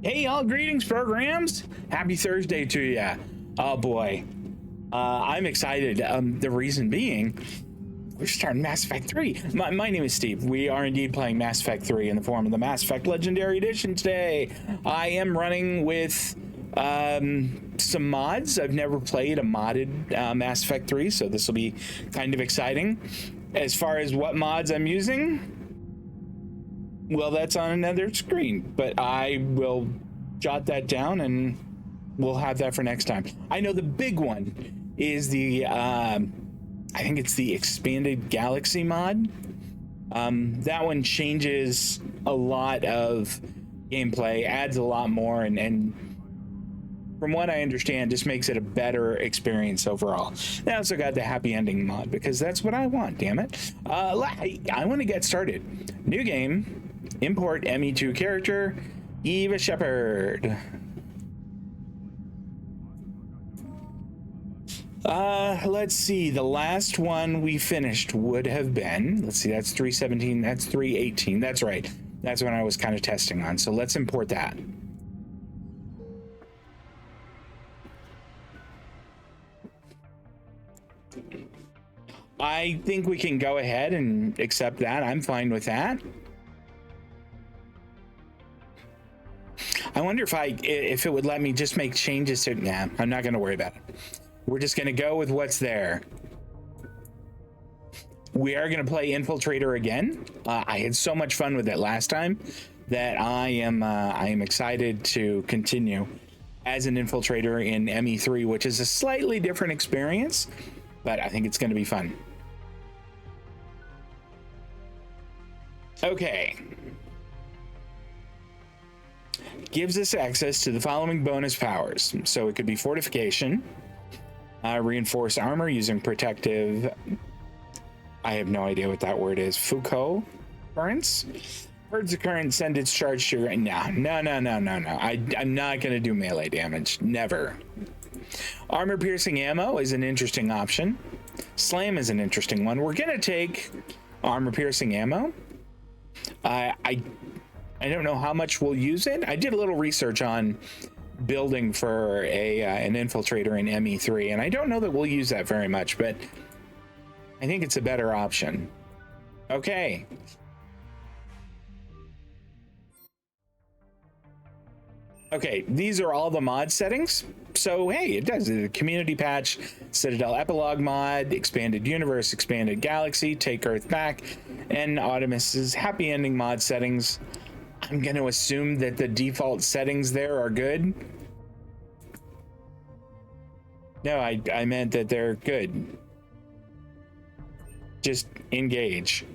Hey, all greetings, programs. Happy Thursday to ya. Oh boy, I'm excited. The reason being, we're starting Mass Effect 3. My name is Steve. We are indeed playing Mass Effect 3 in the form of the Mass Effect Legendary Edition today. I am running with some mods. I've never played a modded Mass Effect 3, so this will be kind of exciting. As far as what mods I'm using, well, that's on another screen, but I will jot that down and we'll have that for next time. I know the big one is the, I think it's the Expanded Galaxy mod. That one changes a lot of gameplay, adds a lot more, and from what I understand, just makes it a better experience overall. I also got the happy ending mod because that's what I want, damn it. I want to get started. New game. Import ME2 character, Eva Shepherd. Let's see. The last one we finished would have been, let's see, that's 317, that's 318. That's right. That's when I was kind of testing on. So let's import that. I think we can go ahead and accept that. I'm fine with that. I wonder if it would let me just make changes to, nah, I'm not going to worry about it. We're just going to go with what's there. We are going to play Infiltrator again. I had so much fun with it last time that I am excited to continue as an Infiltrator in ME3, which is a slightly different experience, but I think it's going to be fun. Okay. Gives us access to the following bonus powers. So it could be fortification, reinforce armor using protective, I have no idea what that word is, Foucault currents. Birds of current send its charge to your, no. I'm not going to do melee damage, never. Armor piercing ammo is an interesting option. Slam is an interesting one. We're going to take armor piercing ammo. I don't know how much we'll use it. I did a little research on building for an infiltrator in ME3, and I don't know that we'll use that very much, but I think it's a better option. Okay. Okay, these are all the mod settings. So, hey, it does. The community patch, Citadel Epilogue Mod, Expanded Universe, Expanded Galaxy, Take Earth Back, and Audemus's happy ending mod settings. I'm going to assume that the default settings there are good. No, I meant that they're good. Just engage.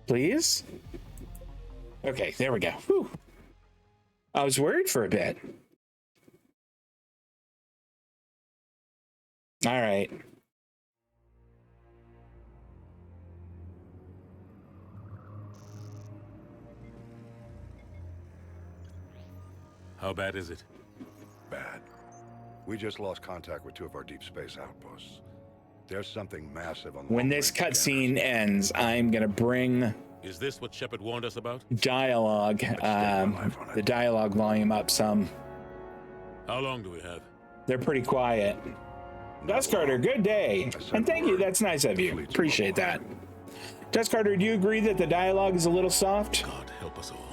Please? Okay, there we go. Whew. I was worried for a bit. All right. How bad is it? Bad. We just lost contact with two of our deep space outposts. There's something massive on the when this cutscene ends, I'm gonna bring Is this what Shepard warned us about? dialogue, the dialogue volume up some. How long do we have? They're pretty quiet. Dust Carter, good day. And thank you, that's nice of you. Appreciate that. Dust Carter, do you agree that the dialogue is a little soft? God help us all.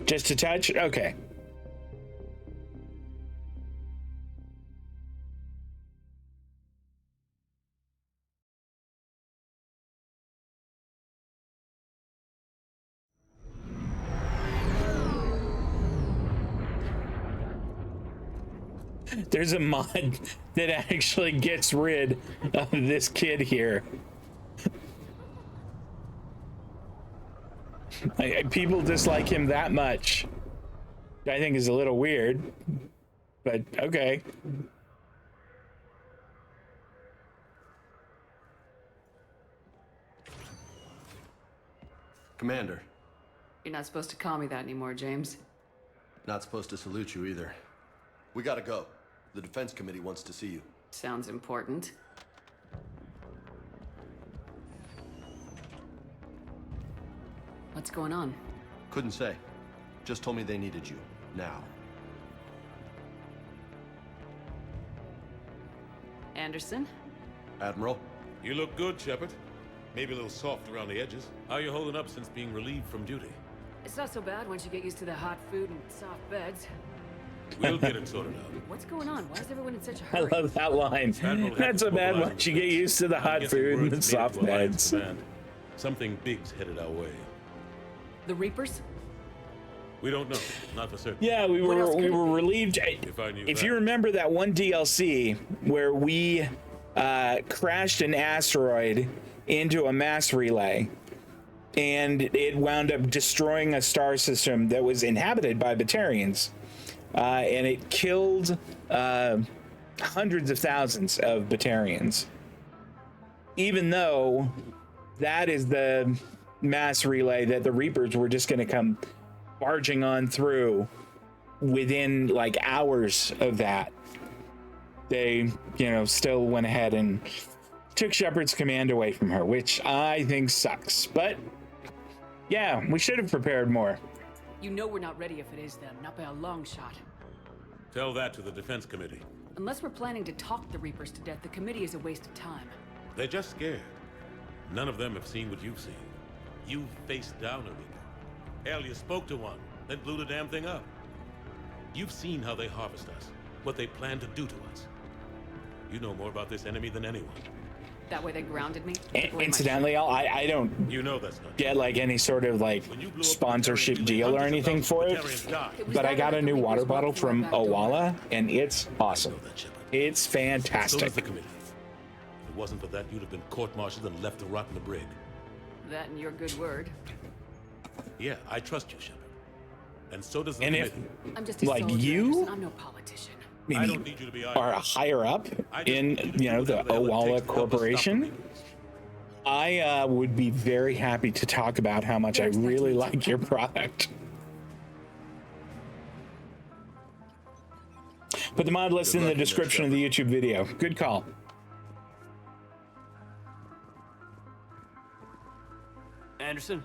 Just a touch? Okay. There's a mod that actually gets rid of this kid here. People dislike him that much. I think is a little weird, but okay. Commander. You're not supposed to call me that anymore, James. Not supposed to salute you either. We gotta go. The Defense Committee wants to see you. Sounds important. What's going on? Couldn't say. Just told me they needed you. Now. Anderson? Admiral? You look good, Shepard. Maybe a little soft around the edges. How you holding up since being relieved from duty? It's not so bad once you get used to the hot food and soft beds. We'll get it sorted out. What's going on? Why is everyone in such a I hurry? love that line. Admiral That's a bad one. You get used to the I'm hot guessing food and word's the made it soft to Alliance beds. Command. Something big's headed our way. The Reapers? We don't know. Not for certain. Yeah, we What else were could it be? relieved. If I knew If that. you remember that one DLC where we crashed an asteroid into a mass relay, and it wound up destroying a star system that was inhabited by Batarians, and it killed hundreds of thousands of Batarians. Even though that is the mass relay that the Reapers were just going to come barging on through within like hours of that, they, still went ahead and took Shepard's command away from her, which I think sucks. But yeah, we should have prepared more. You know we're not ready if it is them, not by a long shot. Tell that to the Defense Committee. Unless we're planning to talk the Reapers to death, the committee is a waste of time. They're just scared. None of them have seen what you've seen. You've faced down a Reaper. Hell, you spoke to one, then blew the damn thing up. You've seen how they harvest us, what they plan to do to us. You know more about this enemy than anyone. That way they grounded me? took away my Incidentally, I don't You know that's not get like any sort of like When you blew up the sponsorship Batarian, deal or hundreds of anything for it, thousands of Batarians died. It was but I that got or a the new Reapers water walked bottle through from our back door. Owala, and it's awesome. I know that, Shepard. It's So does fantastic. the committee. If it wasn't for that, you'd have been court-martialed and left to rot in the brig. That and your good word. Yeah, I trust you, Shepard. And so does the And if committee. I'm just a Like soldier, you? Anderson. I'm no politician. I maybe don't need you to be are higher up in the whatever the hell it takes Owala to help us stop the Corporation, Reapers. I would be very happy to talk about how much I really like your product. Put the mod list in the description of the YouTube video. Good call. Anderson?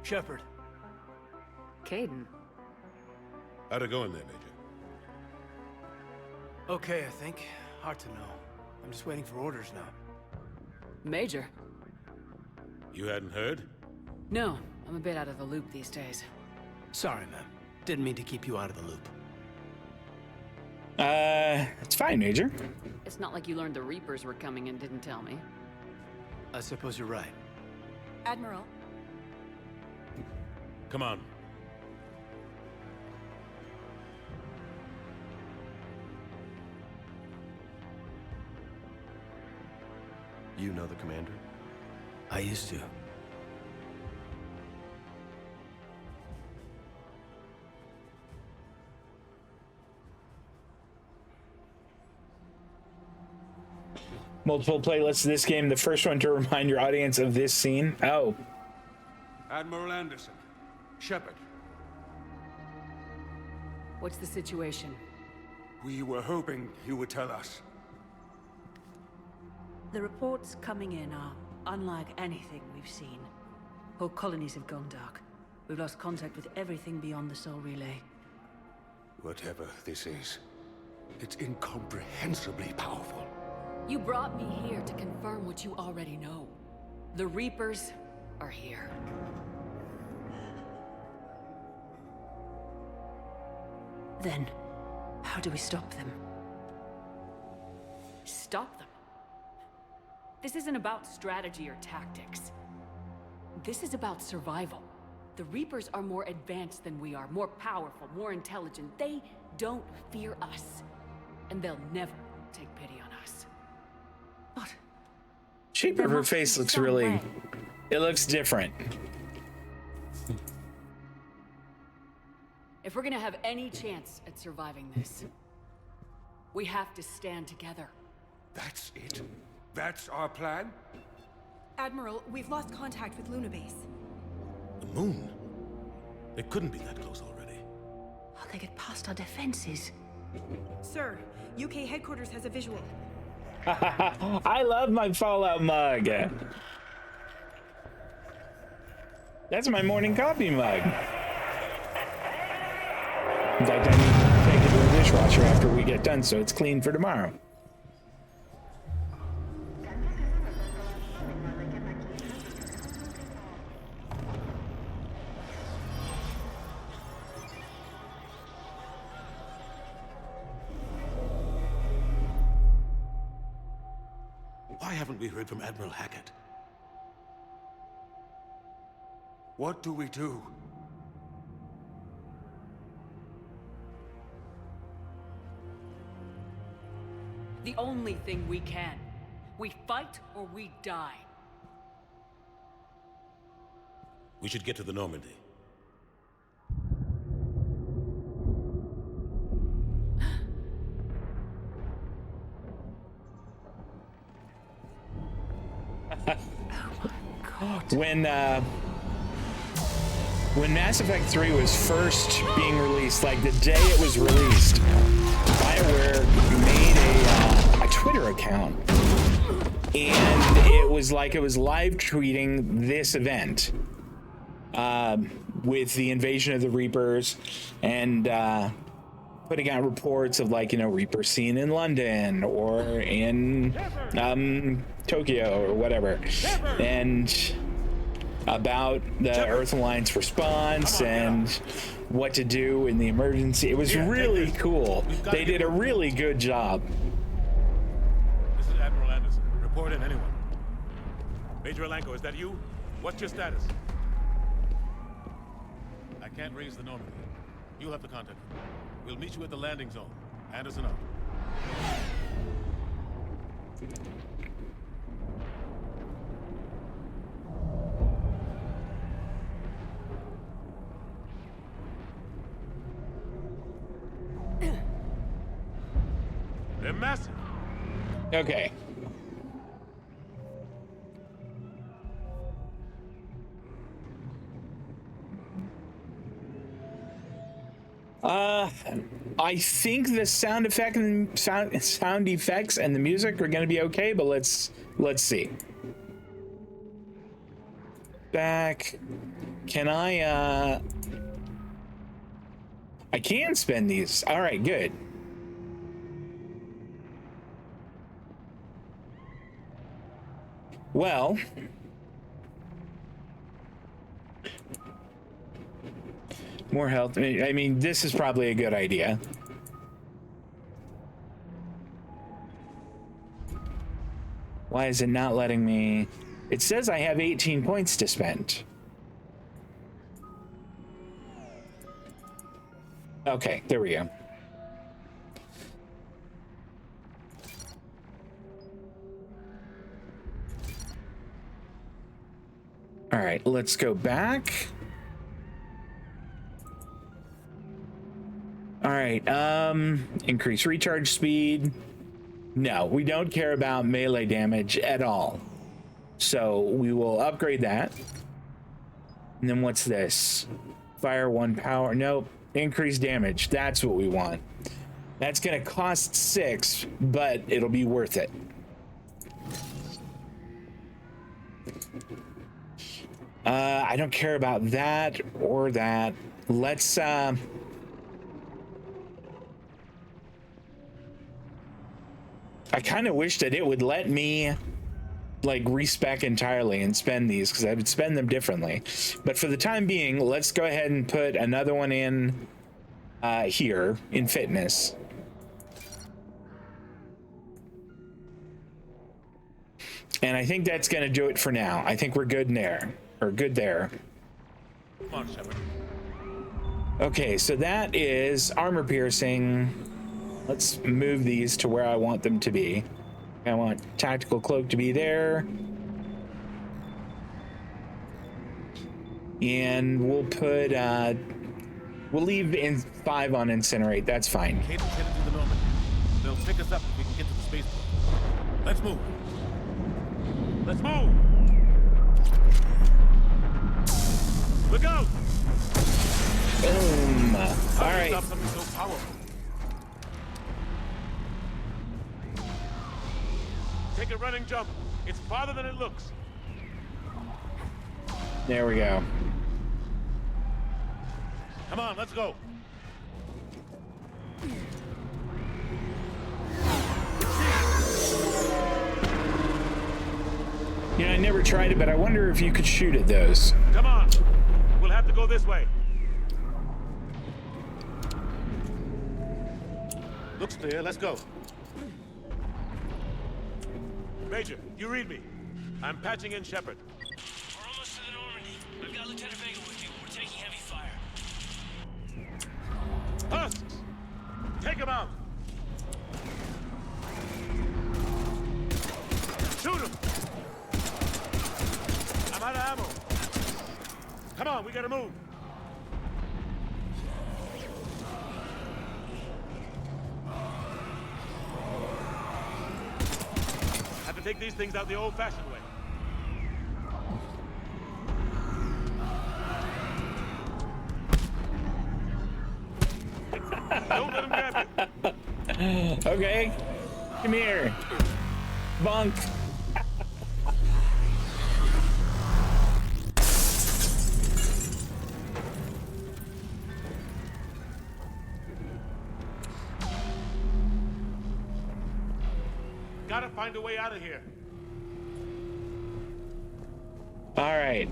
Shepard? Caden. How'd it go in there, Major? Okay, I think. Hard to know. I'm just waiting for orders now. Major. You hadn't heard? No, I'm a bit out of the loop these days. Sorry, man. Didn't mean to keep you out of the loop. It's fine, Major. It's not like you learned the Reapers were coming and didn't tell me. I suppose you're right. Admiral, Come on. You know the commander? I used to. Multiple playlists of this game. The first one to remind your audience of this scene. Oh, Admiral Anderson. Shepard, What's the situation? we were hoping you would tell us. the reports coming in are unlike anything we've seen. Whole colonies have gone dark. We've lost contact with everything beyond the Soul Relay. Whatever this is, it's incomprehensibly powerful. You brought me here to confirm what you already know. The Reapers are here. Then, how do we stop them? Stop them. This isn't about strategy or tactics. This is about survival. The Reapers are more advanced than we are, more powerful, more intelligent. They don't fear us. And they'll never take pity on us. But shape of her face looks really, it looks different. If we're gonna have any chance at surviving this, we have to stand together. That's it? That's our plan? Admiral, we've lost contact with Luna Base. The moon? They couldn't be that close already. How they get past our defenses? Sir, UK headquarters has a visual. I love my Fallout mug. That's my morning coffee mug. In fact, I need to take it to the dishwasher after we get done so it's clean for tomorrow. Why haven't we heard from Admiral Hackett? What do we do? The only thing we can. We fight or we die. We should get to the Normandy. When Mass Effect 3 was first being released, like the day it was released, BioWare made a Twitter account, and it was like it was live tweeting this event with the invasion of the Reapers, and putting out reports of, like, you know, Reapers seen in London or in Tokyo or whatever, and about the Earth Alliance response and what to do in the emergency. It was really cool. They did a really good job. This is Admiral Anderson. Report in, anyone. Major Alanko, is that you? What's your status? I can't raise the Normandy. You'll have to contact me. We'll meet you at the landing zone. Anderson out. They're massive. Okay. I think the sound effects and the music are going to be okay, but let's see. Back. Can I can spend these. All right, good. Well, more health. I mean, this is probably a good idea. Why is it not letting me? It says I have 18 points to spend. Okay, there we go. All right, let's go back. All right, increase recharge speed. No, we don't care about melee damage at all. So we will upgrade that. And then what's this? Fire 1 power. Nope, increase damage. That's what we want. That's gonna cost 6, but it'll be worth it. I don't care about that or that. Let's I kind of wish that it would let me like respec entirely and spend these, because I would spend them differently. But for the time being, let's go ahead and put another one in here in fitness. And I think that's going to do it for now. I think we're good in there. Or good there. Come on, Shepard. Okay, so that is armor piercing. Let's move these to where I want them to be. I want tactical cloak to be there. And we'll put, we'll leave in 5 on Incinerate. That's fine. Caden's headed to the Normandy. They'll pick us up if we can get to the spaceport. Let's move. Let's move! Look out! Boom. How All do you right. stop something so powerful? Take a running jump. It's farther than it looks. There we go. Come on, let's go. You know, I never tried it, but I wonder if you could shoot at those. Come on. We'll have to go this way. Looks clear. Let's go. Major, you read me. I'm patching in Shepard. We're almost to the Normandy. I've got Lieutenant Vega with you. We're taking heavy fire. Husks! Take him out! Shoot him! I'm out of ammo. Come on, we gotta move. Have to take these things out the old-fashioned way. Don't let him grab you. Okay. Come here. Bunk. Gotta find a way out of here. All right.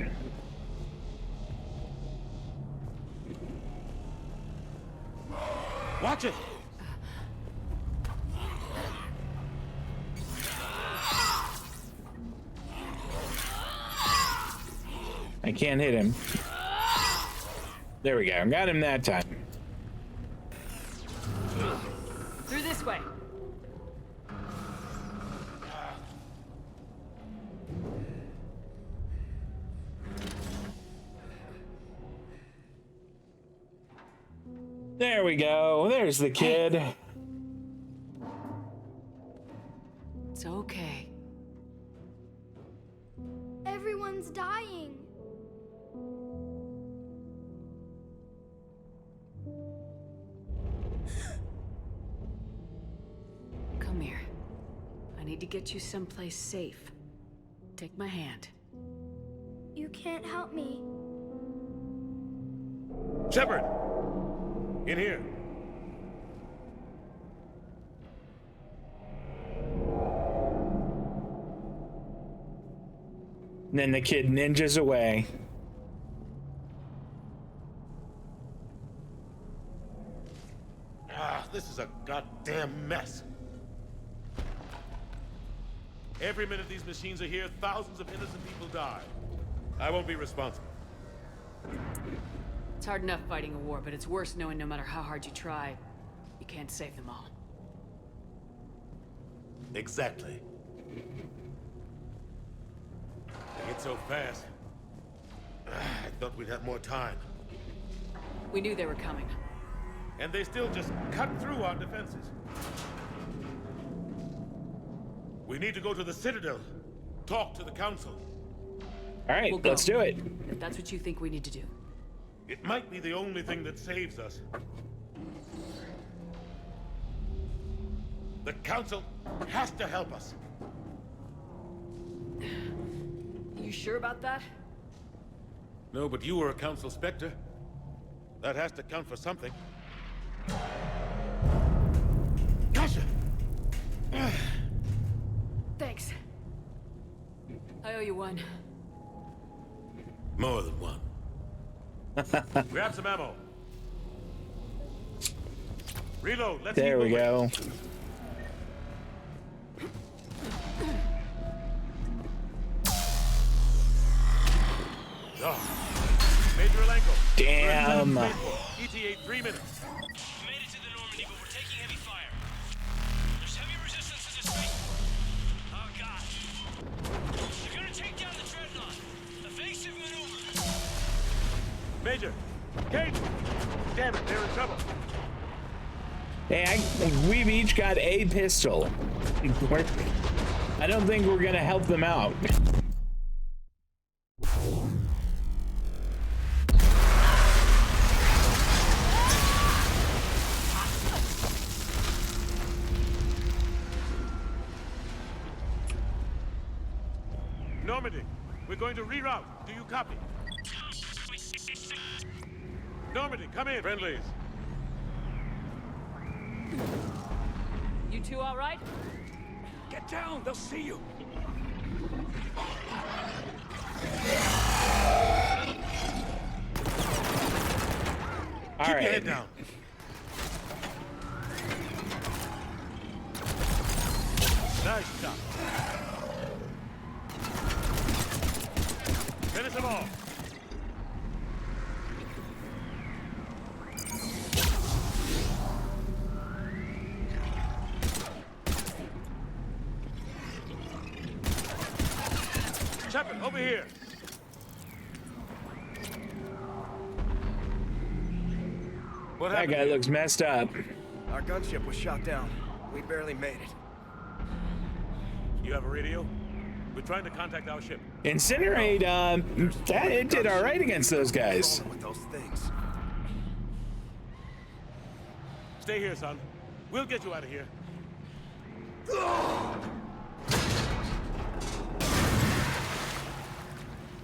Watch it! I can't hit him. There we go. Got him that time. Through this way. There we go. There's the kid. It's okay. Everyone's dying. Come here. I need to get you someplace safe. Take my hand. You can't help me. Shepard! In here. And then the kid ninjas away. Ah, this is a goddamn mess. Every minute these machines are here, thousands of innocent people die. I won't be responsible. It's hard enough fighting a war, but it's worse knowing no matter how hard you try, you can't save them all. Exactly. They get so fast. I thought we'd have more time. We knew they were coming. And they still just cut through our defenses. We need to go to the Citadel. Talk to the Council. All right, We'll go. let's do it. If that's what you think we need to do. It might be the only thing that saves us. The Council has to help us. You sure about that? No, but you were a Council Spectre. That has to count for something. Gotcha! Thanks. I owe you one. More than one. Grab some ammo. Reload. Let's There keep we moving. go. Oh. Major Alenko. Damn. ETA 3 minutes. We made it to the Normandy, but we're taking heavy fire. There's heavy resistance to this thing. Oh, God. They're gonna take down the Dreadnought. Evasive maneuver. Major! Kate! Damn it, they're in trouble. Hey, we've each got a pistol. I don't think we're gonna help them out. Normandy, we're going to reroute. Do you copy? Normandy, come in. Friendlies. You two all right? Get down, they'll see you. All Keep right. your head down. Nice shot. Finish them all. Shepard, over here. What That happened? guy looks messed up. Our gunship was shot down. We barely made it. You have a radio? We're trying to contact our ship. Incinerate, it did all right against those guys. With those things. Stay here, son. We'll get you out of here.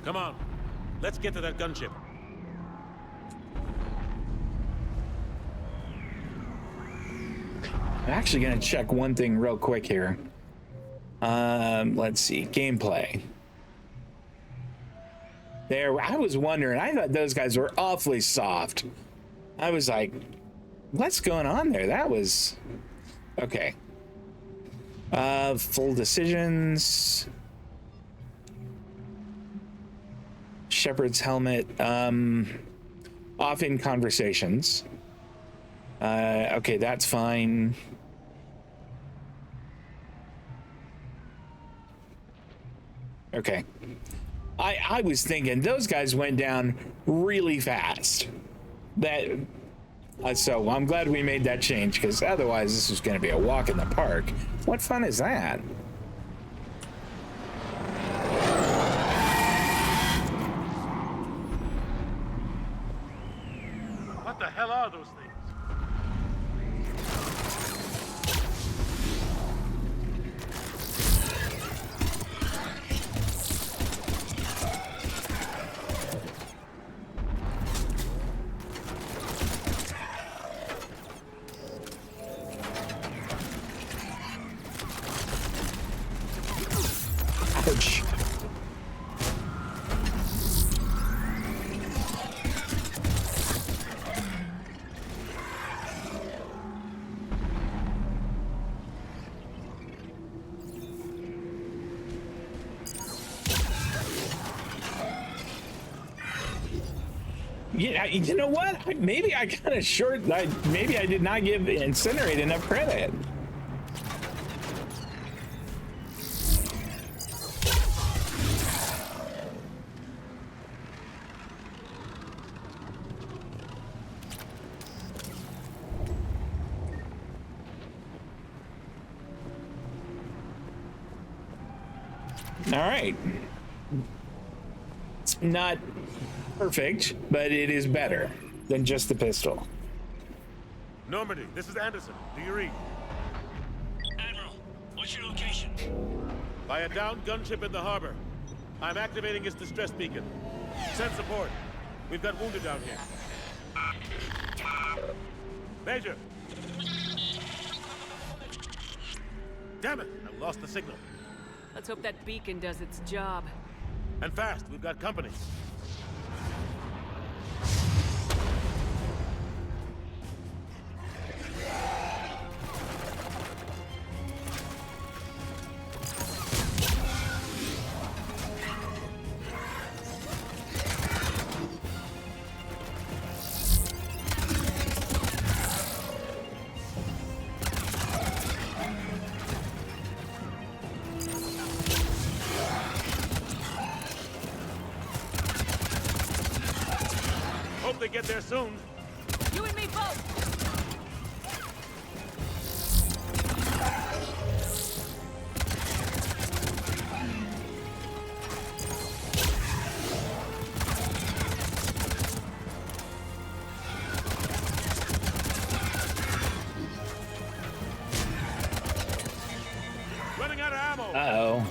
Come on. Let's get to that gunship. I'm actually gonna check one thing real quick here. Let's see, gameplay. There, I was wondering, I thought those guys were awfully soft. I was like, what's going on there? That was, okay. Full decisions. Shepard's helmet, off in conversations. Okay, that's fine. Okay. I was thinking those guys went down really fast. So I'm glad we made that change, because otherwise this was going to be a walk in the park. What fun is that? What the hell are those things? Ouch. Yeah, you know what? Maybe I kind of maybe I did not give Incinerate enough credit. All right. It's not perfect, but it is better than just the pistol. Normandy, this is Anderson. Do you read? Admiral, what's your location? By a downed gunship in the harbor. I'm activating its distress beacon. Send support. We've got wounded down here. Major! Damn it! I lost the signal. Let's hope that beacon does its job. And fast, we've got company. get there soon. You and me both! Running out of ammo. Uh-oh.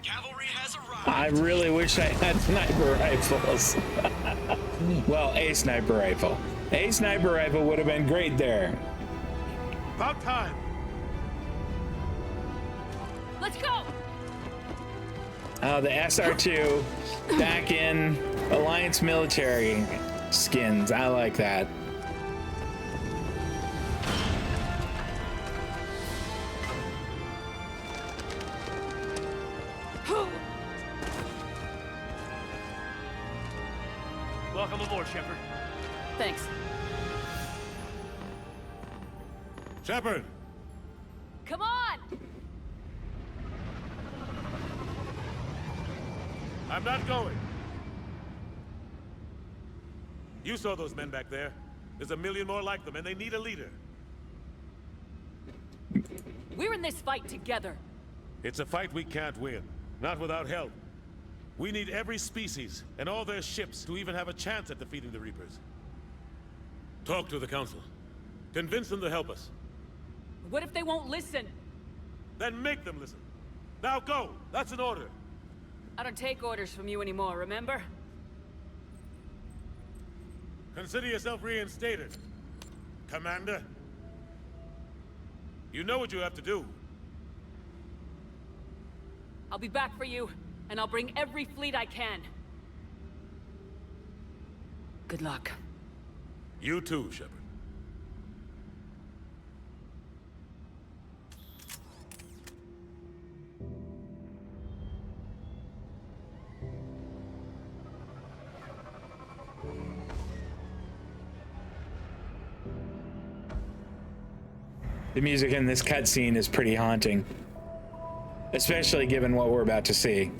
Cavalry has arrived. I really wish I had sniper rifles. Well, a sniper rifle. A sniper rifle would have been great there. About time. Let's go! Oh, the SR2 back in Alliance military skins. I like that. Welcome aboard, Shepard. Thanks. Shepard. Come on! I'm not going. You saw those men back there. There's a million more like them, and they need a leader. We're in this fight together. It's a fight we can't win. Not without help. We need every species and all their ships to even have a chance at defeating the Reapers. Talk to the Council. Convince them to help us. What if they won't listen? Then make them listen. Now go! That's an order. I don't take orders from you anymore, remember? Consider yourself reinstated, Commander. You know what you have to do. I'll be back for you, and I'll bring every fleet I can. Good luck. You too, Shepard. The music in this cutscene is pretty haunting, especially given what we're about to see.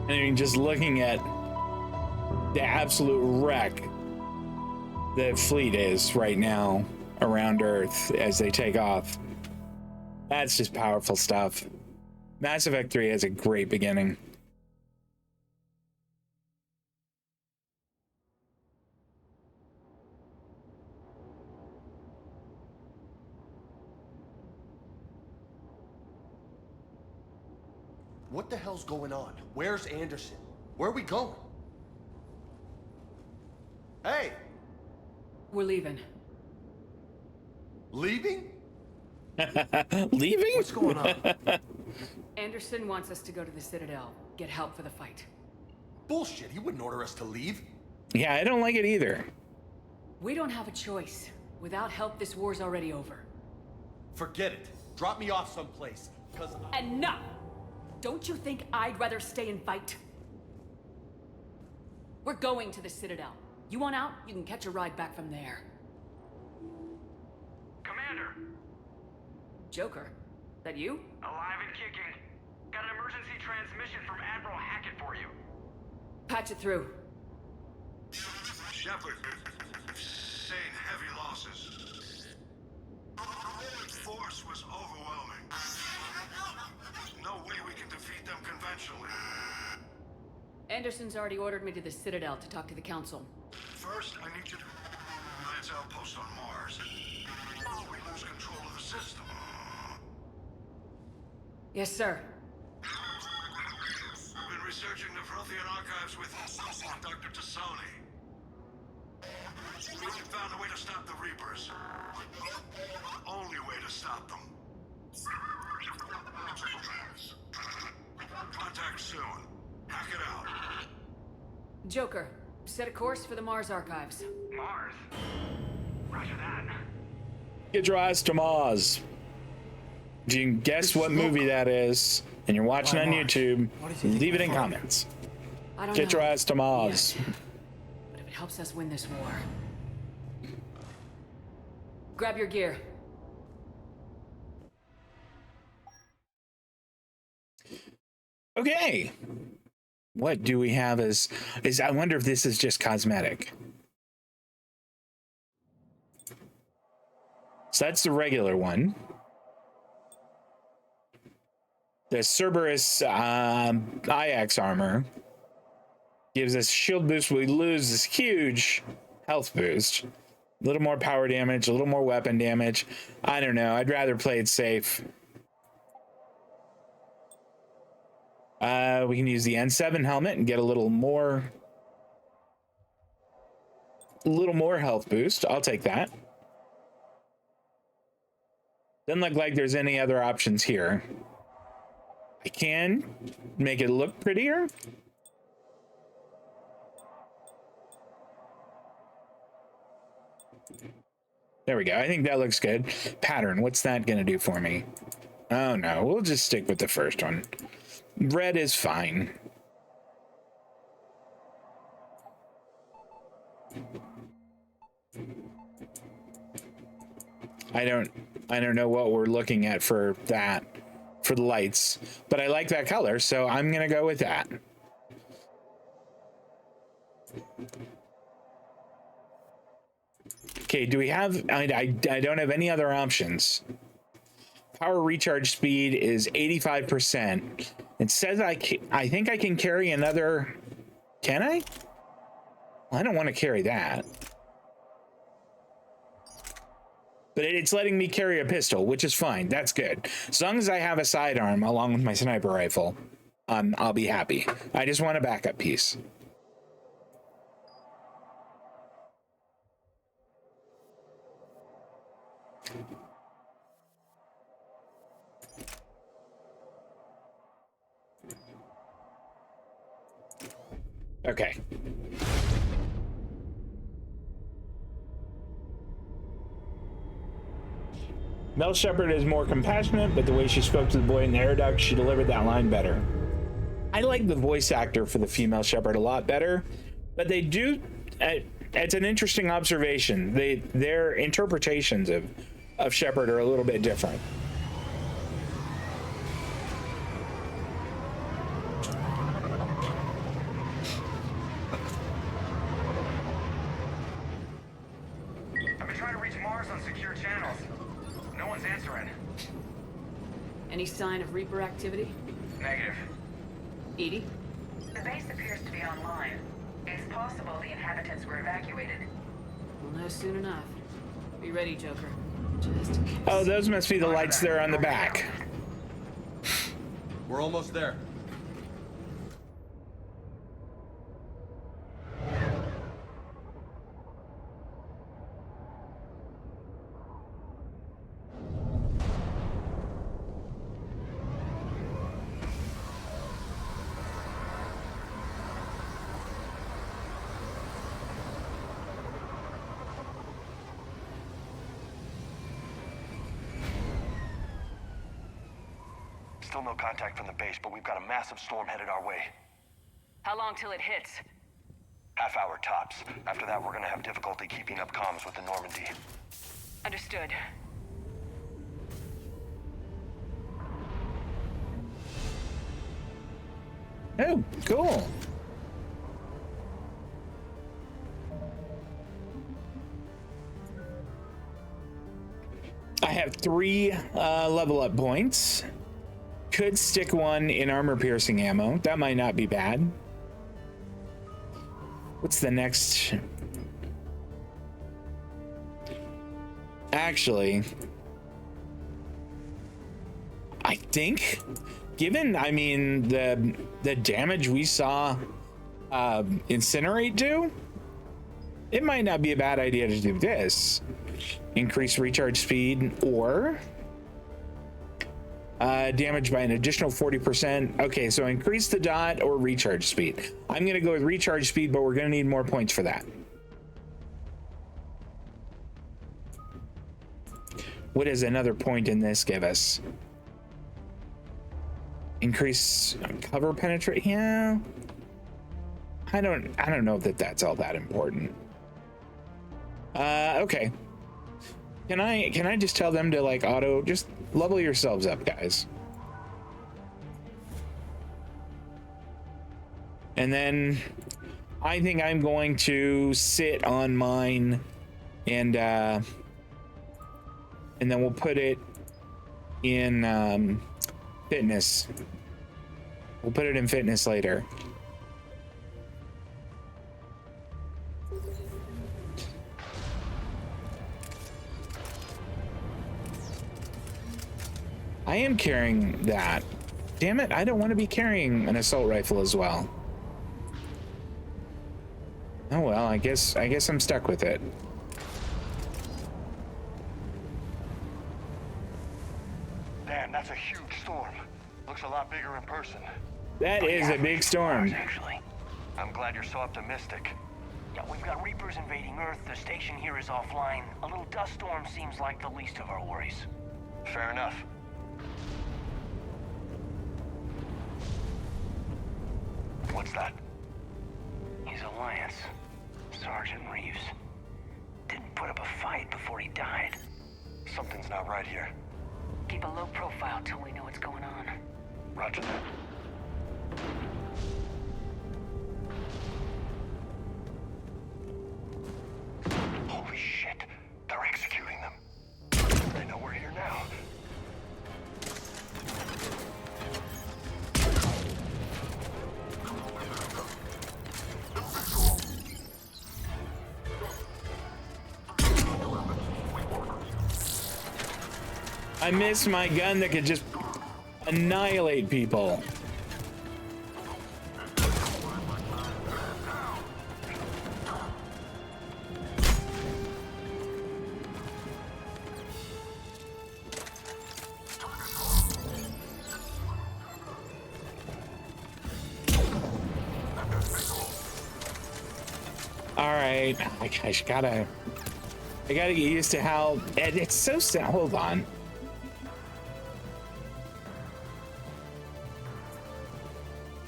I mean, just looking at the absolute wreck the fleet is right now around Earth as they take off. That's just powerful stuff. Mass Effect 3 has a great beginning. What the hell's going on? Where's Anderson? Where are we going? Hey! We're leaving. Leaving? Leaving? What's going on? Anderson wants us to go to the Citadel, get get help for the fight. Bullshit, he wouldn't order us to leave. Yeah, I don't like it either. We don't have a choice. Without help, this war's already over. Forget it. Drop me off someplace, cause Enough! Don't you think I'd rather stay and fight? We're going to the Citadel. You want out? You can catch a ride back from there. Commander! Joker, that you? Alive and kicking. Got an emergency transmission from Admiral Hackett for you. Patch it through. Shepard, sustained heavy losses. The force was overwhelming. There's no way we can defeat them conventionally. Anderson's already ordered me to the Citadel to talk to the Council. First, I need you to Alliance outpost on Mars. We lose control of the system. Yes, sir. I've been researching the Prothean archives with Dr. Tassoni. We found a way to stop the Reapers. The only way to stop them. Contact soon. Hack it out. Joker, set a course for the Mars archives. Mars? Roger that. Get your eyes to Mars. If you can guess what movie that is, and you're watching on YouTube, leave it in comments. I don't Get know. your eyes to Mars. Yes. But if it helps us win this war... Grab your gear. Okay. What do we have as I wonder if this is just cosmetic. So that's the regular one. The Cerberus IX armor gives us shield boost. We lose this huge health boost. A little more power damage, a little more weapon damage. I don't know. I'd rather play it safe. We can use the N7 helmet and get a little more health boost. I'll take that. Doesn't look like there's any other options here. I can make it look prettier. There we go. I think that looks good. Pattern. What's that going to do for me? Oh, no. We'll just stick with the first one. Red is fine. I don't know what we're looking at for that, for the lights, but I like that color, so I'm going to go with that. Okay, do we have... I don't have any other options. Power recharge speed is 85%. It says I think I can carry another... Can I? Well, I don't want to carry that. But it's letting me carry a pistol, which is fine. That's good. As long as I have a sidearm along with my sniper rifle, I'll be happy. I just want a backup piece. Okay. Mel Shepard is more compassionate, but the way she spoke to the boy in the air duct, she delivered that line better. I like the voice actor for the female Shepard a lot better, but they do... it's an interesting observation. Their interpretations of Shepard are a little bit different. I've been trying to reach Mars on secure channels. No one's answering. Any sign of Reaper activity? Negative. Edie? The base appears to be online. It's possible the inhabitants were evacuated. We'll know soon enough. Be ready, Joker. Just in case. Oh, those must be the lights there on the back. We're almost there. Still no contact from the base, but we've got a massive storm headed our way. How long till it hits? Half hour tops. After that, we're gonna have difficulty keeping up comms with the Normandy. Understood. Oh, cool. I have 3 level up points. Could stick 1 in armor piercing ammo. That might not be bad. What's the next? Actually, I think, given, I mean, the damage we saw Incinerate do, it might not be a bad idea to do this. Increase recharge speed or damage by an additional 40%. Okay, so increase the dot or recharge speed. I'm gonna go with recharge speed, but we're gonna need more points for that. What does another point in this give us? Increase cover penetrate. Yeah, I don't know that that's all that important. Okay. Can I just tell them to like auto just level yourselves up, guys? And then I think I'm going to sit on mine and then we'll put it in fitness. We'll put it in fitness later. I am carrying that. Damn it, I don't want to be carrying an assault rifle as well. Oh well, I guess I'm stuck with it. Damn, that's a huge storm. Looks a lot bigger in person. That is a big storm. Actually. I'm glad you're so optimistic. Yeah, we've got Reapers invading Earth. The station here is offline. A little dust storm seems like the least of our worries. Fair enough. What's that? His alliance, Sergeant Reeves, didn't put up a fight before he died. Something's not right here. Keep a low profile till we know what's going on. Roger that. Holy shit, they're executing them. They know we're here now. I missed my gun that could just annihilate people. All right, I gotta get used to how it's so sad. Hold on.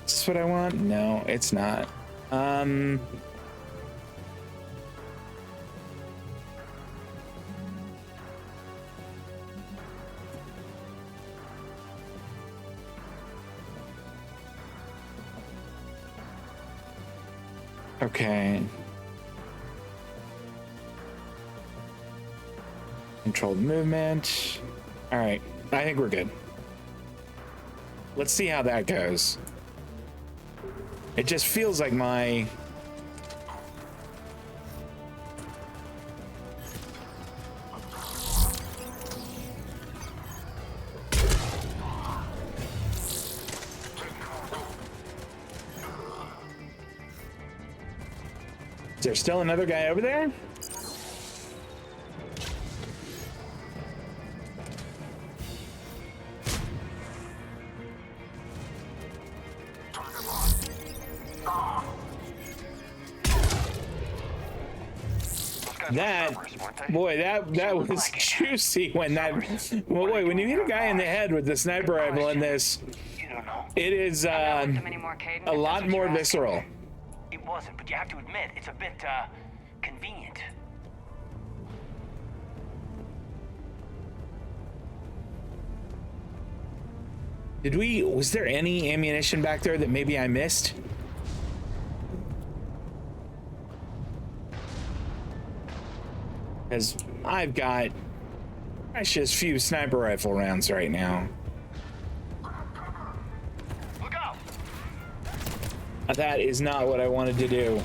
Is this what I want? No, it's not. Okay. Controlled movement. All right, I think we're good. Let's see how that goes. It just feels like my... Is there still another guy over there? That, boy, that was juicy when that, well, boy, when you hit a guy in the head with the sniper rifle in this, it is a lot more visceral. It wasn't, but you have to admit, it's a bit, convenient. Was there any ammunition back there that maybe I missed? Because I've got precious few sniper rifle rounds right now. Look out! That is not what I wanted to do.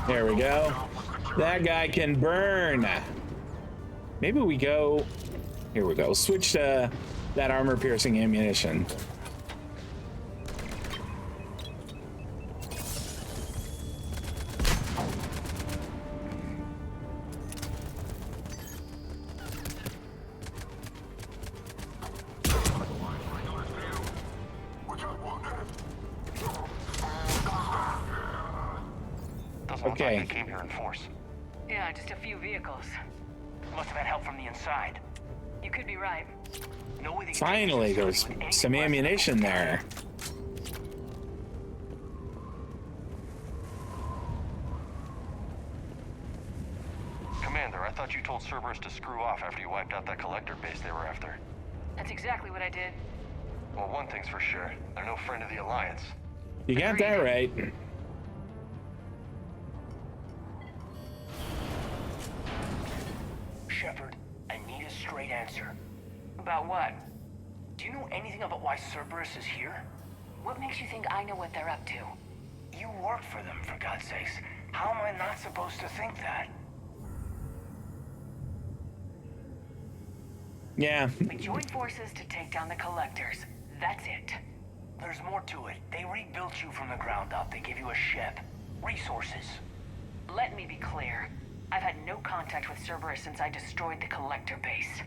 There we go. That guy can burn. Maybe we go. Here we go. Switch to that armor piercing ammunition. Okay. They came here in force. Yeah, just a few vehicles. Must have had help from the inside. You could be right. No way they could Finally, take there's some ammunition there. Commander, I thought you told Cerberus to screw off after you wiped out that collector base they were after. That's exactly what I did. Well, one thing's for sure. They're no friend of the Alliance. You got that right. Shepard, I need a straight answer. About what? Do you know anything about why Cerberus is here? What makes you think I know what they're up to? You work for them, for God's sakes. How am I not supposed to think that? Yeah. We joined forces to take down the collectors. That's it. There's more to it. They rebuilt you from the ground up. They gave you a ship. Resources. Let me be clear. I've had no contact with Cerberus since I destroyed the collector base.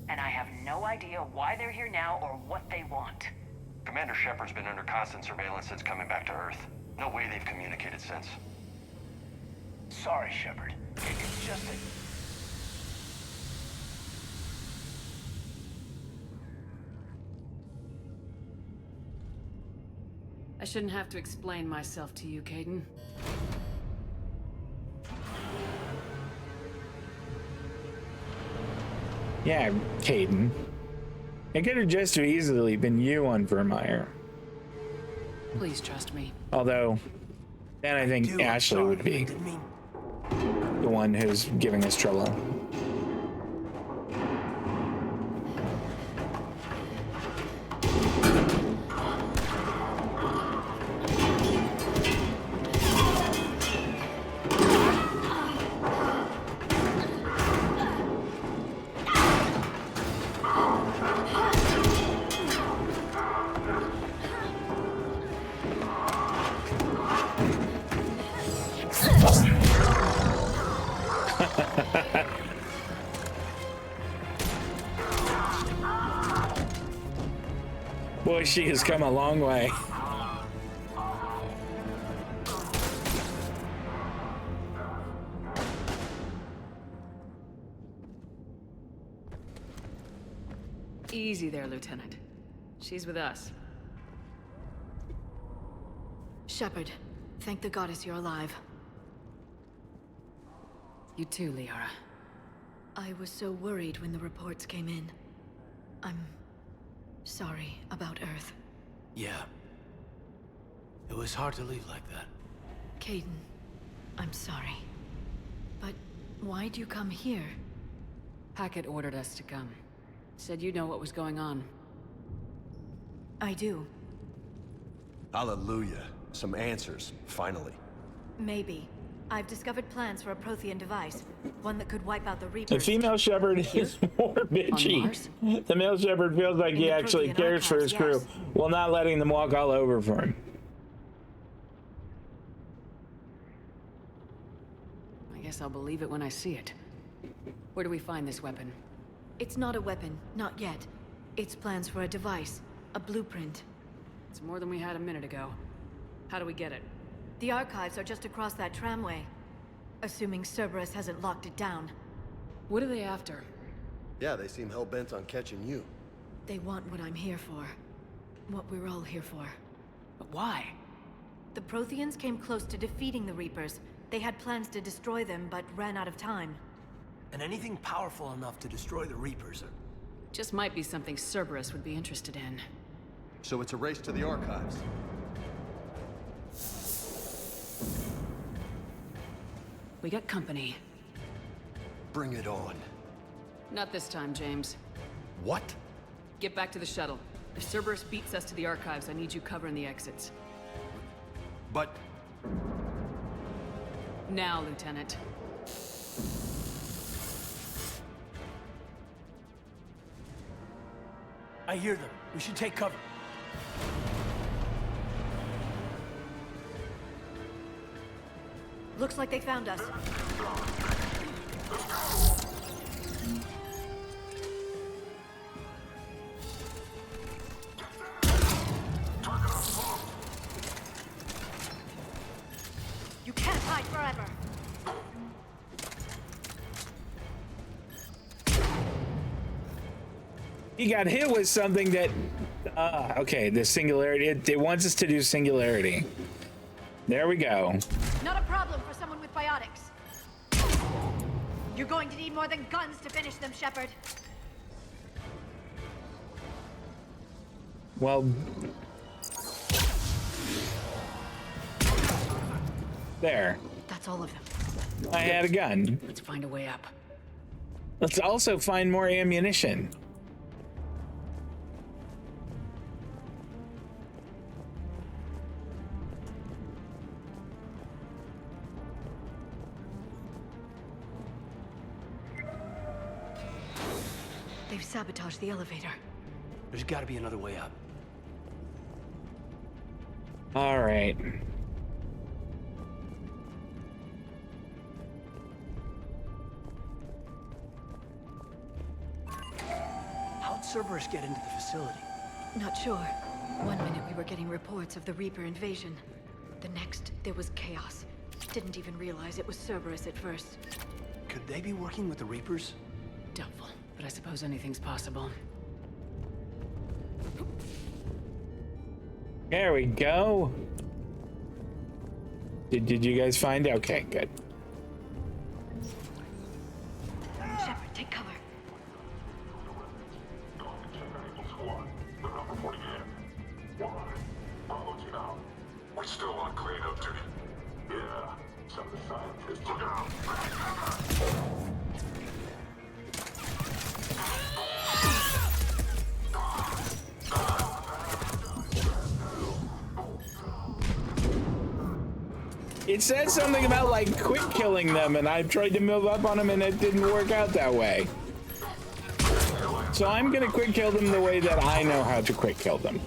And I have no idea why they're here now or what they want. Commander Shepard's been under constant surveillance since coming back to Earth. No way they've communicated since. Sorry, Shepard. It's just that... I shouldn't have to explain myself to you, Caden. Yeah, Caden. It could have just as easily been you on Vermeer. Please trust me. Although, then I think Ashley would be the one who's giving us trouble. Boy, she has come a long way. Easy there, Lieutenant. She's with us. Shepard, thank the goddess you're alive. You too, Liara. I was so worried when the reports came in. I'm sorry about Earth. Yeah. It was hard to leave like that. Caden, I'm sorry. But why'd you come here? Hackett ordered us to come. Said you know what was going on. I do. Hallelujah. Some answers, finally. Maybe. I've discovered plans for a Prothean device. One that could wipe out the Reapers. The female Shepherd is more bitchy. The male Shepherd feels like he actually cares for his crew, while not letting them walk all over for him. I guess Guess I'll believe it when I see it. Where do we find this weapon? It's not a weapon, not yet. It's plans for a device, a blueprint. It's more than we had a minute ago. How do we get it? The archives are just across that tramway. Assuming Cerberus hasn't locked it down. What are they after? Yeah, they seem hell-bent on catching you. They want what I'm here for. What we're all here for. But why? The Protheans came close to defeating the Reapers. They had plans to destroy them, but ran out of time. And anything powerful enough to destroy the Reapers are... Just might be something Cerberus would be interested in. So it's a race to the archives. We got company. Bring it on. Not this time, James. What? Get back to the shuttle. If Cerberus beats us to the archives, I need you covering the exits. But... Now, Lieutenant. I hear them. We should take cover. Looks like they found us. You can't hide forever. He got hit with something that... okay, the singularity. It wants us to do singularity. There we go. Not a problem for someone with biotics. You're going to need more than guns to finish them, Shepard. Well... There. That's all of them. I had a gun. Let's find a way up. Let's also find more ammunition. They've sabotaged the elevator. There's gotta be another way up. All right. How'd Cerberus get into the facility? Not sure. One minute we were getting reports of the Reaper invasion. The next, there was chaos. Didn't even realize it was Cerberus at first. Could they be working with the Reapers? Doubtful, but I suppose anything's possible. There we go. Did you guys find it? Okay, good. Shepard, take cover. We're still on cleanup duty. Yeah, some of the scientists took out. It said something about like quick killing them, and I tried to move up on them, and it didn't work out that way. So I'm gonna quick kill them the way that I know how to quick kill them.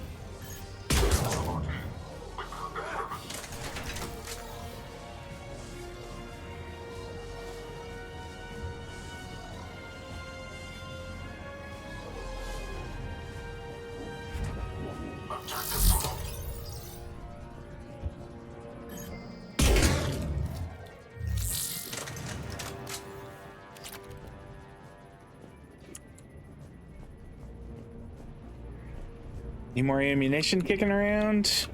Any more ammunition kicking around?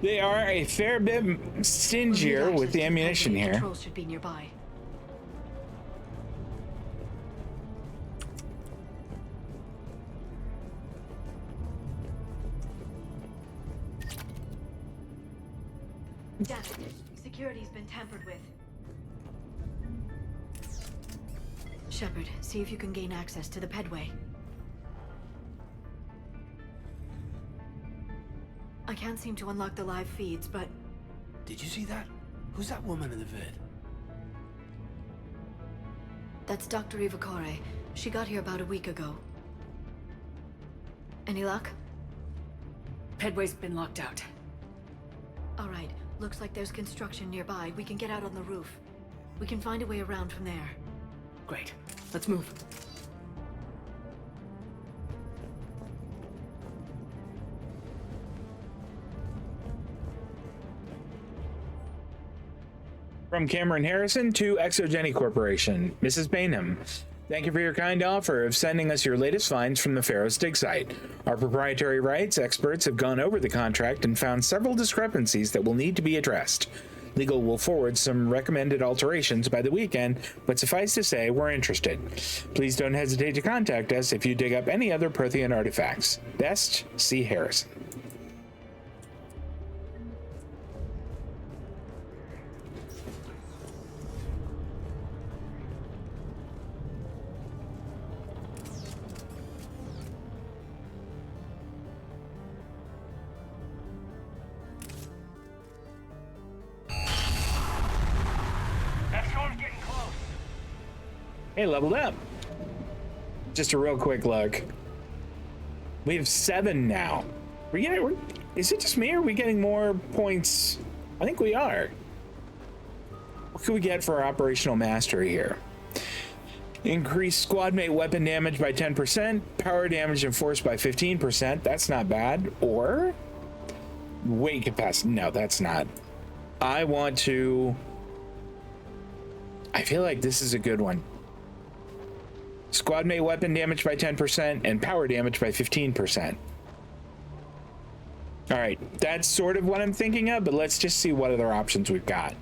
They are a fair bit stingier with the ammunition here. Controls should be nearby. Damn it. Security's been tampered with. Shepard, see if you can gain access to the pedway. I can't seem to unlock the live feeds, but... Did you see that? Who's that woman in the vid? That's Dr. Ivakore. She got here about a week ago. Any luck? Pedway's been locked out. All right. Looks like there's construction nearby. We can get out on the roof. We can find a way around from there. Great. Let's move. From Cameron Harrison to Exogeny Corporation, Mrs. Bainham. Thank you for your kind offer of sending us your latest finds from the Pharaoh's dig site. Our proprietary rights experts have gone over the contract and found several discrepancies that will need to be addressed. Legal will forward some recommended alterations by the weekend, but suffice to say, we're interested. Please don't hesitate to contact us if you dig up any other Prothean artifacts. Best, C. Harrison. Hey, leveled up. Just a real quick look. We have 7 now. Is it just me, or are we getting more points? I think we are. What can we get for our operational mastery here? Increase squad mate weapon damage by 10%, power damage and force by 15%. That's not bad. Or weight capacity. No, that's not. I feel like this is a good one. Squad mate weapon damage by 10% and power damage by 15%. All right, that's sort of what I'm thinking of, but let's just see what other options we've got.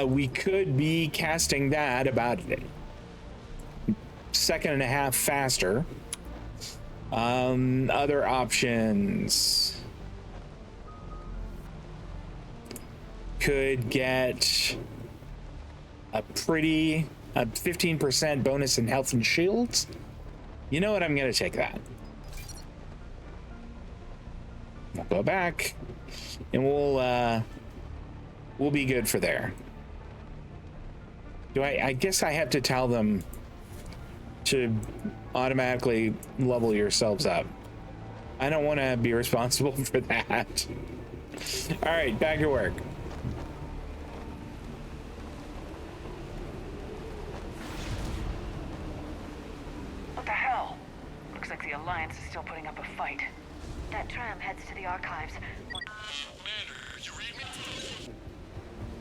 We could be casting that about a second and a half faster. Other options could get a 15% bonus in health and shields. You know what? I'm gonna take that. We'll go back, and we'll be good for there. I guess I have to tell them to automatically level yourselves up. I don't want to be responsible for that. All right, back to work. What the hell? Looks like the Alliance is still putting up a fight. That tram heads to the archives. Commander, you read me?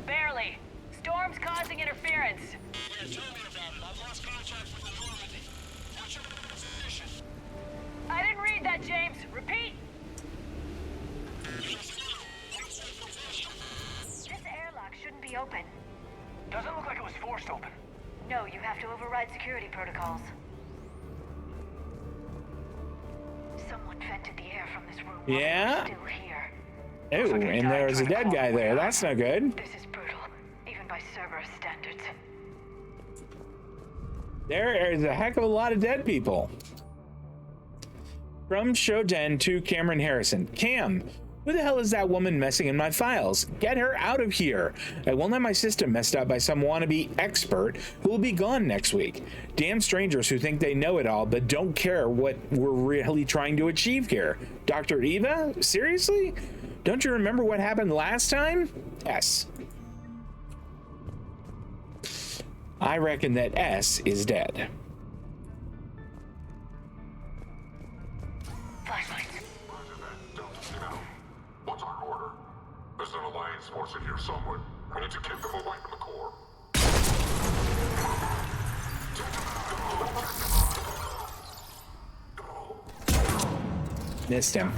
Barely. Storm's causing interference. Yeah, tell me about it. I've lost contact with the Normandy. What's your position? I didn't read that, James. Repeat. This airlock shouldn't be open. Doesn't look like it was forced open. No, you have to override security protocols. Someone vented the air from this room. Yeah? Still here. Oh, and there's a dead guy there. That's no good. This is brutal, even by Cerberus standards. There is a heck of a lot of dead people. From Shoten to Cameron Harrison. Cam, who the hell is that woman messing in my files? Get her out of here. I won't have my system messed up by some wannabe expert who will be gone next week. Damn strangers who think they know it all but don't care what we're really trying to achieve here. Dr. Eva? Seriously? Don't you remember what happened last time? S. I reckon that S is dead. What's our order? There's an Alliance force in here somewhere. We need to keep them away from the core. Missed him.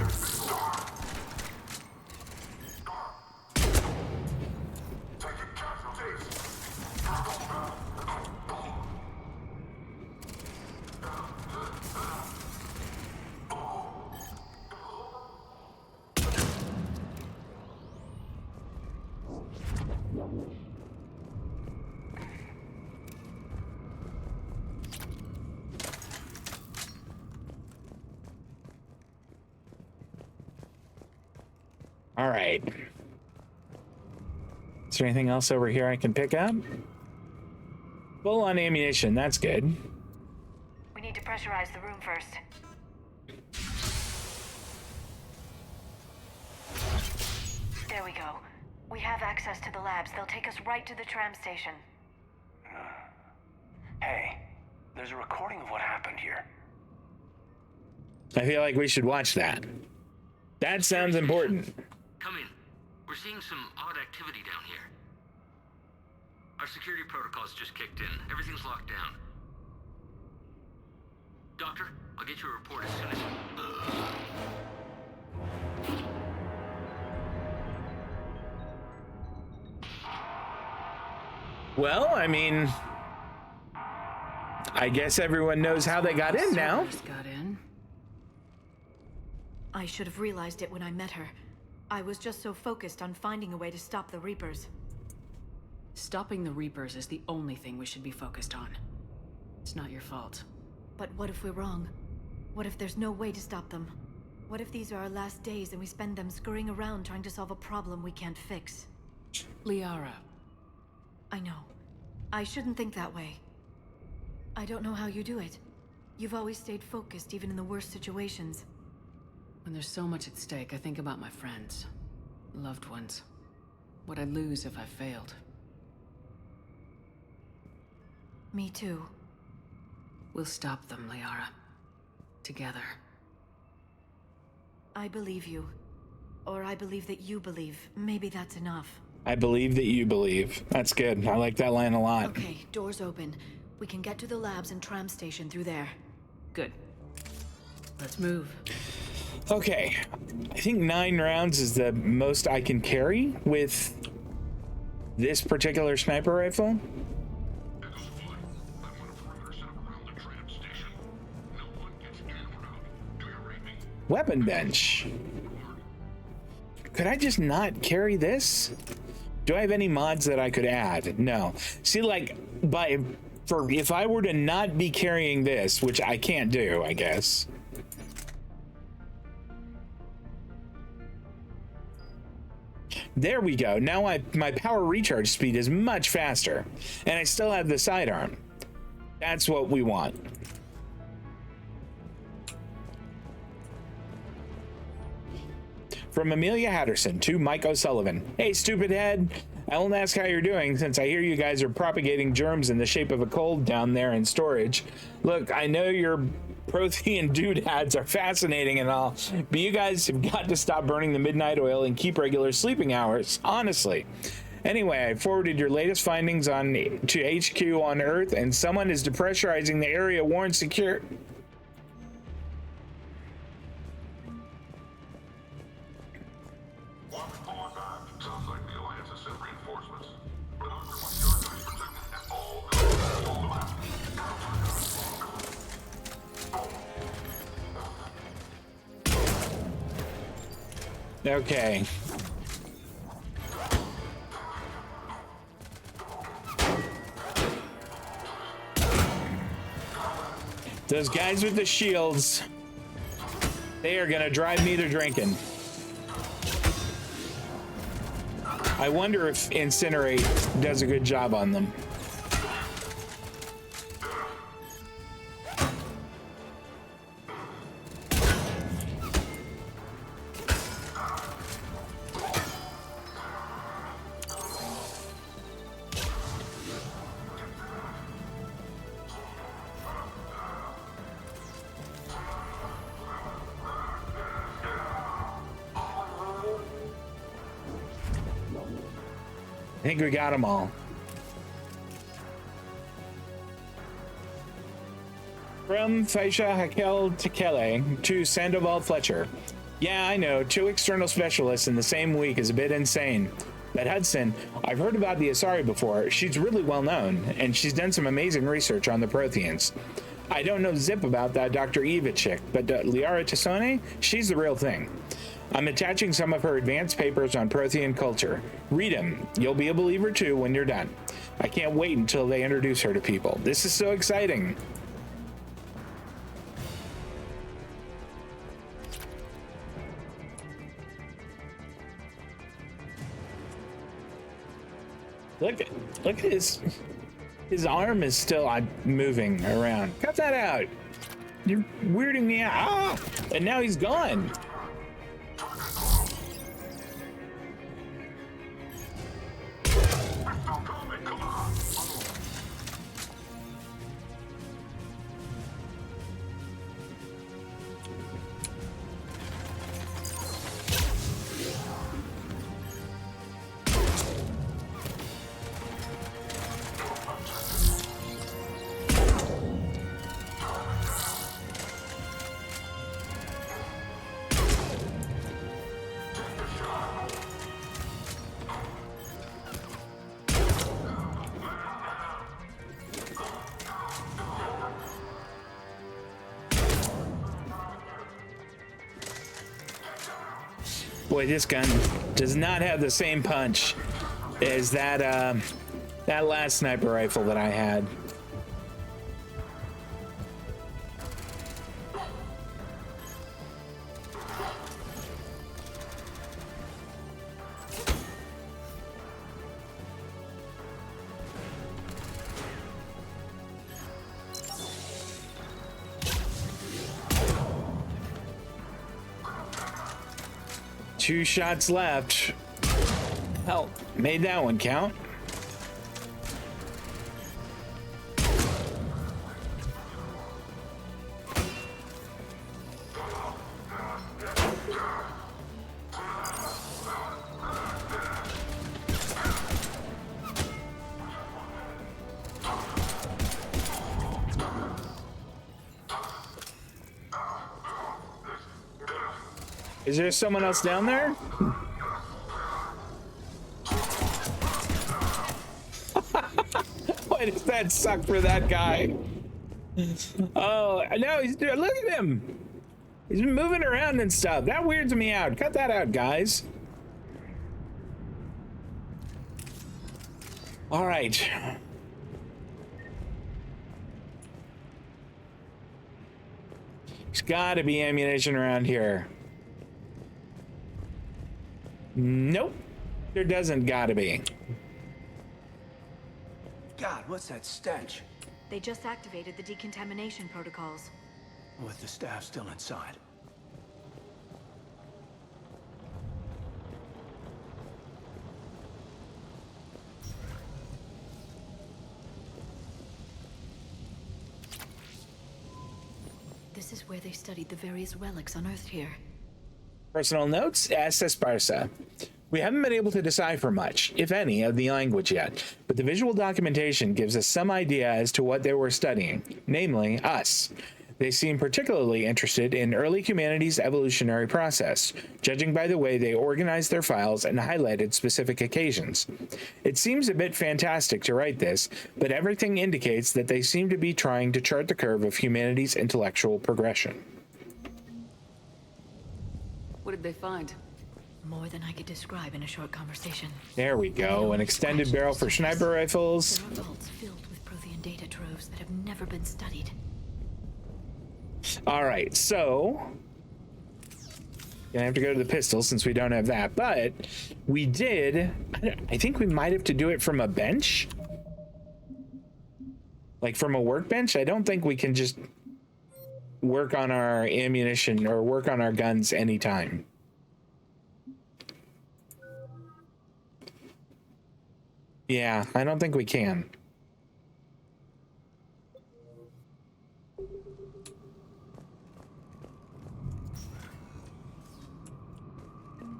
All right. Is there anything else over here I can pick up? Full on ammunition, that's good. We need to pressurize the room first. There we go. We have access to the labs. They'll take us right to the tram station. Hey, there's a recording of what happened here. I feel like we should watch that. That sounds important. Come in. We're seeing some odd activity down here. Our security protocols just kicked in. Everything's locked down. Doctor, I'll get you a report as soon as... Well, I mean, I guess everyone knows how they got in now. Got in. I should have realized it when I met her. I was just so focused on finding a way to stop the Reapers. Stopping the Reapers is the only thing we should be focused on. It's not your fault. But what if we're wrong? What if there's no way to stop them? What if these are our last days and we spend them scurrying around trying to solve a problem we can't fix? Liara. I know. I shouldn't think that way. I don't know how you do it. You've always stayed focused even in the worst situations. When there's so much at stake, I think about my friends, loved ones. What I'd lose if I failed. Me too. We'll stop them, Liara. Together. I believe you. Or I believe that you believe. Maybe that's enough. I believe that you believe. That's good. I like that line a lot. Okay, doors open. We can get to the labs and tram station through there. Good. Let's move. Okay. I think 9 rounds is the most I can carry with this particular sniper rifle. Weapon bench. Could I just not carry this? Do I have any mods that I could add? No. See, like, if I were to not be carrying this, which I can't do, I guess. There we go. Now my power recharge speed is much faster, and I still have the sidearm. That's what we want. From Amelia Hatterson to Mike O'Sullivan. Hey, stupid head. I won't ask how you're doing since I hear you guys are propagating germs in the shape of a cold down there in storage. Look, I know your Prothean doodads are fascinating and all, but you guys have got to stop burning the midnight oil and keep regular sleeping hours, honestly. Anyway, I forwarded your latest findings to HQ on Earth, and someone is depressurizing the area Warren secure. Okay. Those guys with the shields, they are gonna drive me to drinking. I wonder if Incinerate does a good job on them. I think we got them all. From Faisha Hakel Tekele to Sandoval Fletcher. Yeah, I know, 2 external specialists in the same week is a bit insane. But Hudson, I've heard about the Asari before. She's really well known, and she's done some amazing research on the Protheans. I don't know zip about that Dr. Eva chick, but Liara Tassone, she's the real thing. I'm attaching some of her advanced papers on Prothean culture. Read them. You'll be a believer too when you're done. I can't wait until they introduce her to people. This is so exciting. Look at his arm is still moving around. Cut that out. You're weirding me out. Ah! And now he's gone. Boy, this gun does not have the same punch as that that last sniper rifle that I had. Two shots left. Hell, made that one count. Is there someone else down there? Why does that suck for that guy? Oh, no, look at him. He's been moving around and stuff. That weirds me out. Cut that out, guys. All right. There's gotta be ammunition around here. Nope, there doesn't gotta be. God, what's that stench? They just activated the decontamination protocols. With the staff still inside. This is where they studied the various relics unearthed here. Personal notes, as Sparsa. We haven't been able to decipher much, if any, of the language yet, but the visual documentation gives us some idea as to what they were studying, namely us. They seem particularly interested in early humanity's evolutionary process, judging by the way they organized their files and highlighted specific occasions. It seems a bit fantastic to write this, but everything indicates that they seem to be trying to chart the curve of humanity's intellectual progression. What did they find? More than I could describe in a short conversation. There we go, an extended barrel for sniper rifles. There are vaults filled with Prothean data troves that have never been studied. All right, so gonna have to go to the pistol since we don't have that, but we did. I think we might have to do it from a bench, like from a workbench. I don't think we can just work on our ammunition or work on our guns anytime. Yeah, I don't think we can.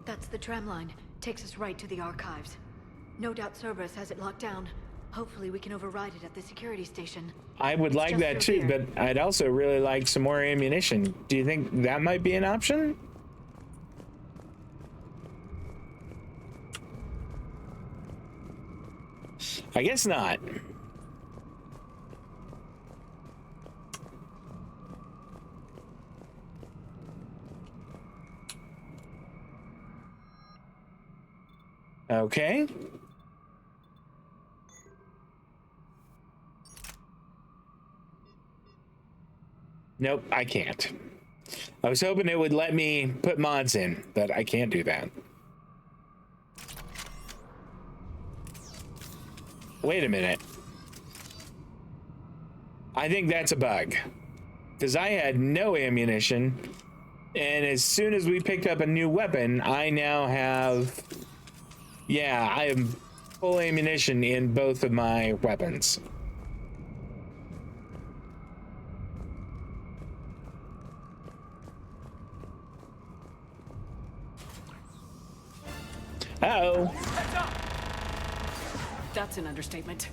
That's the tram line. Takes us right to the archives. No doubt Cerberus has it locked down. Hopefully we can override it at the security station. I would like that too, but I'd also really like some more ammunition. Do you think that might be an option? I guess not. Okay. Nope, I can't. I was hoping it would let me put mods in, but I can't do that. Wait a minute. I think that's a bug. Because I had no ammunition, and as soon as we picked up a new weapon, I now have... Yeah, I have full ammunition in both of my weapons. Uh-oh. That's an understatement.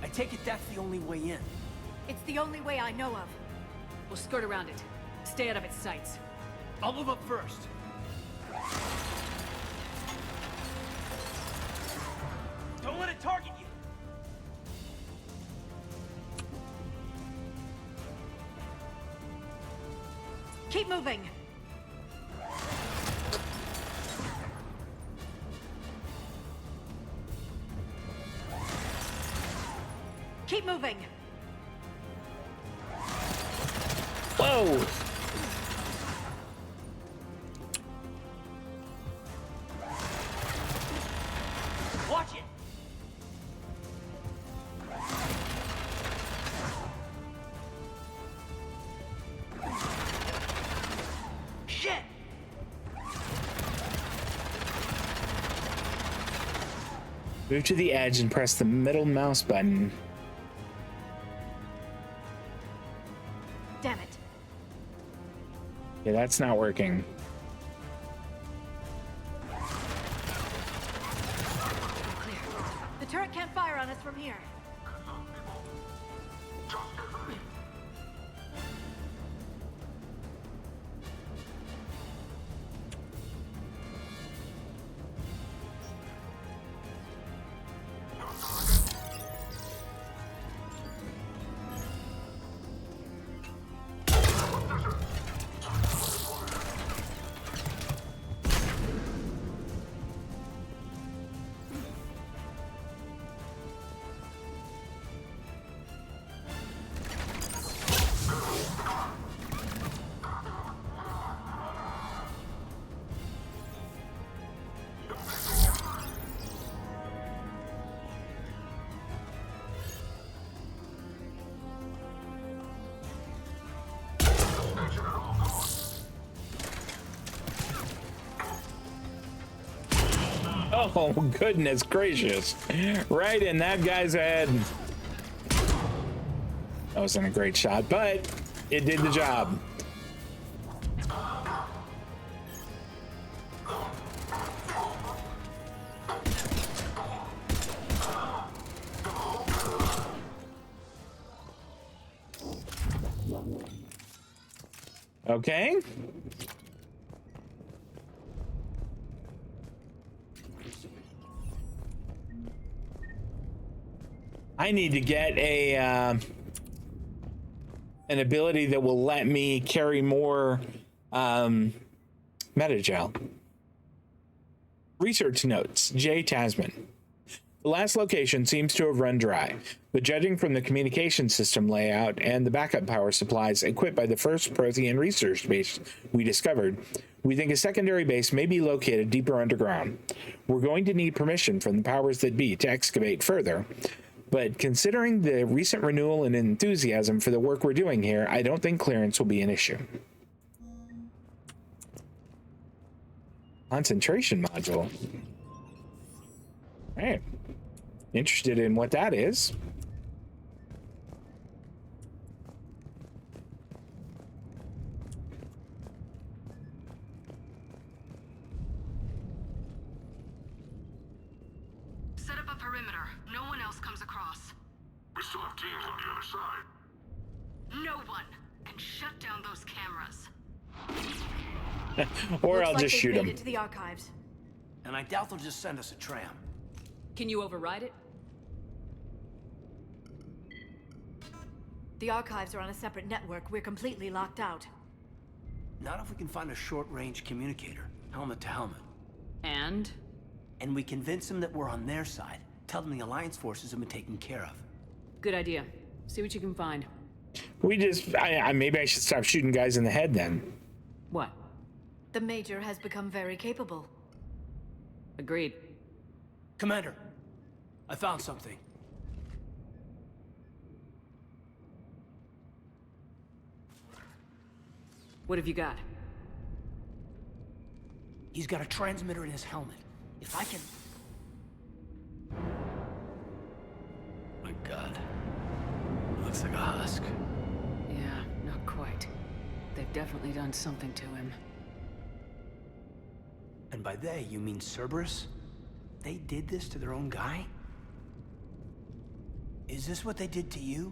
I take it that's the only way in. It's the only way I know of. We'll skirt around it. Stay out of its sights. I'll move up first. Don't let it target you. Keep moving. Keep moving. Whoa! Watch it! Shit! Move to the edge and press the middle mouse button. Damn it. Yeah, that's not working. Clear. The turret can't fire on us from here. Oh, goodness gracious. Right in that guy's head. That wasn't a great shot, but it did the job. Okay. I need to get a an ability that will let me carry more metagel. Research notes, J. Tasman. The last location seems to have run dry, but judging from the communication system layout and the backup power supplies equipped by the first Prothean research base we discovered, we think a secondary base may be located deeper underground. We're going to need permission from the powers that be to excavate further, but considering the recent renewal and enthusiasm for the work we're doing here, I don't think clearance will be an issue. Concentration module. All right. Interested in what that is. Set up a perimeter. No one else comes across. We still have teams on the other side. No one. And shut down those cameras. Or Looks I'll like just they've shoot made him. it to the archives. And I doubt they'll just send us a tram. Can you override it? The archives are on a separate network. We're completely locked out. Not if we can find a short-range communicator, helmet to helmet. And? And we convince them that we're on their side. Tell them the Alliance forces have been taken care of. Good idea. See what you can find. We just, maybe I should stop shooting guys in the head then. What? The Major has become very capable. Agreed. Commander, I found something. What have you got? He's got a transmitter in his helmet. If I can... My God. Looks like a husk. Yeah, not quite. They've definitely done something to him. And by they, you mean Cerberus? They did this to their own guy? Is this what they did to you?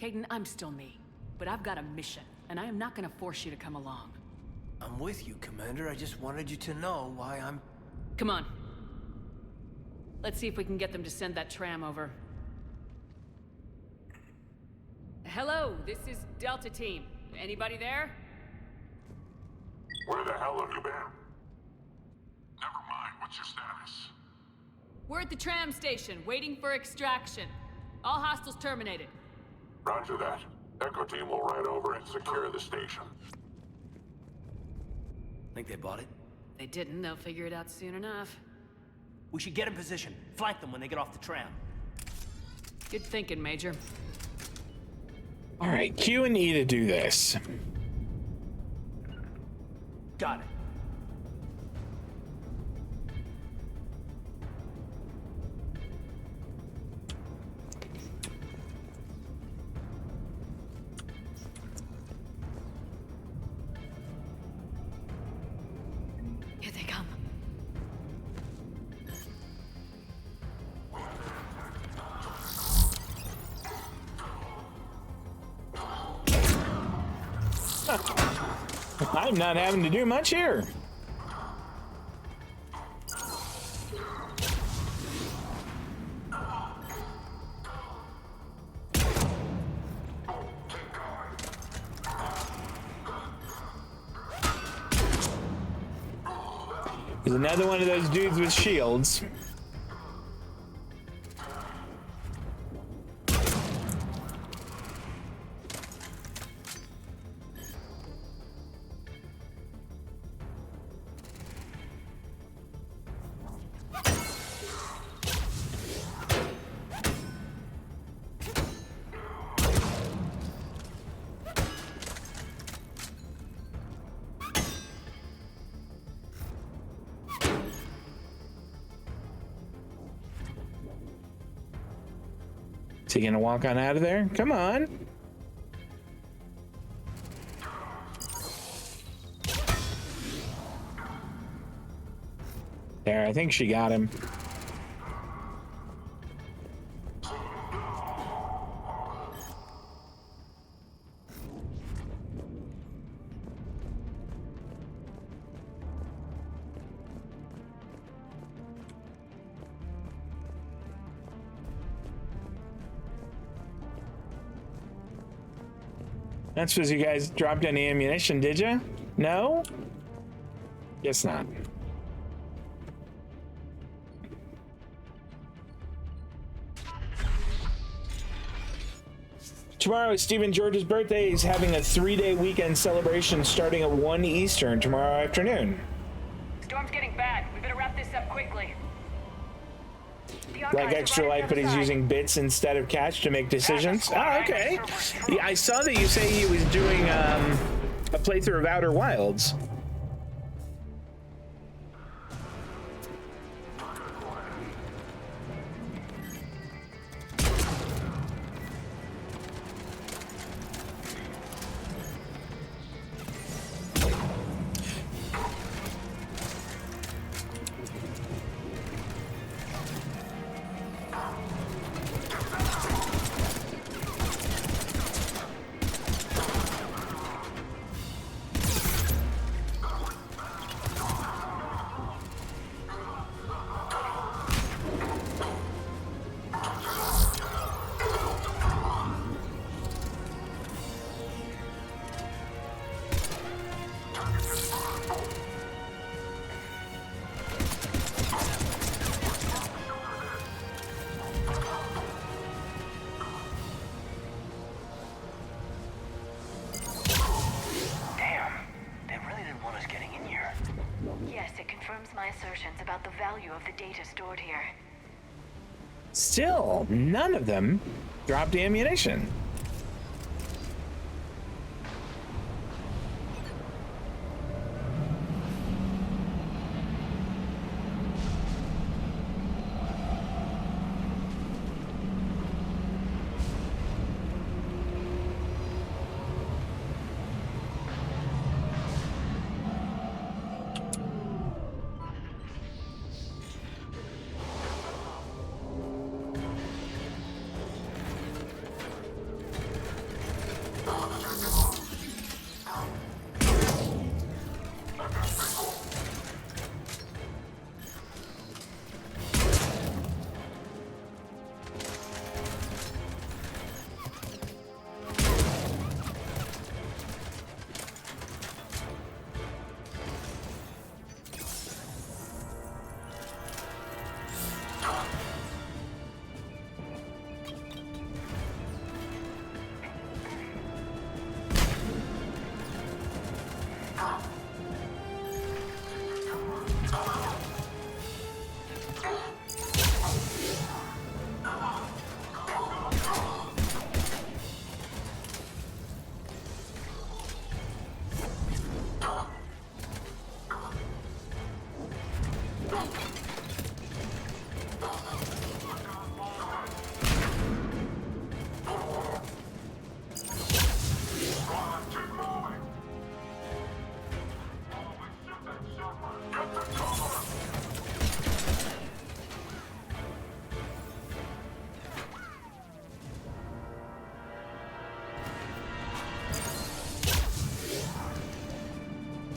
Caden, I'm still me. But I've got a mission, and I am not gonna force you to come along. I'm with you, Commander. I just wanted you to know why I'm... Come on. Let's see if we can get them to send that tram over. Hello, this is Delta Team. Anybody there? Where the hell have you been? Never mind, what's your status? We're We're at the tram station, waiting for extraction. All hostiles terminated. Roger that. Echo team will ride over and secure the station. Think they bought it? They didn't, they'll figure it out soon enough. We should get in position. Flank them when they get off the tram. Good thinking, Major. All right, Q and E to do this. Got it. Here they come. I'm not having to do much here. There's another one of those dudes with shields. Is he gonna walk on out of there? Come on. There, I think she got him. That's because you guys dropped any ammunition, did you? No? Guess not. Tomorrow is Stephen George's birthday. He's having a 3-day weekend celebration starting at 1 Eastern tomorrow afternoon. Storm's getting bad. We better wrap this up quickly. Like Extra Life, but he's using bits instead of cash to make decisions. Oh, okay. Yeah, I saw that you say he was doing a playthrough of Outer Wilds. About the value of the data stored here. Still, none of them dropped ammunition.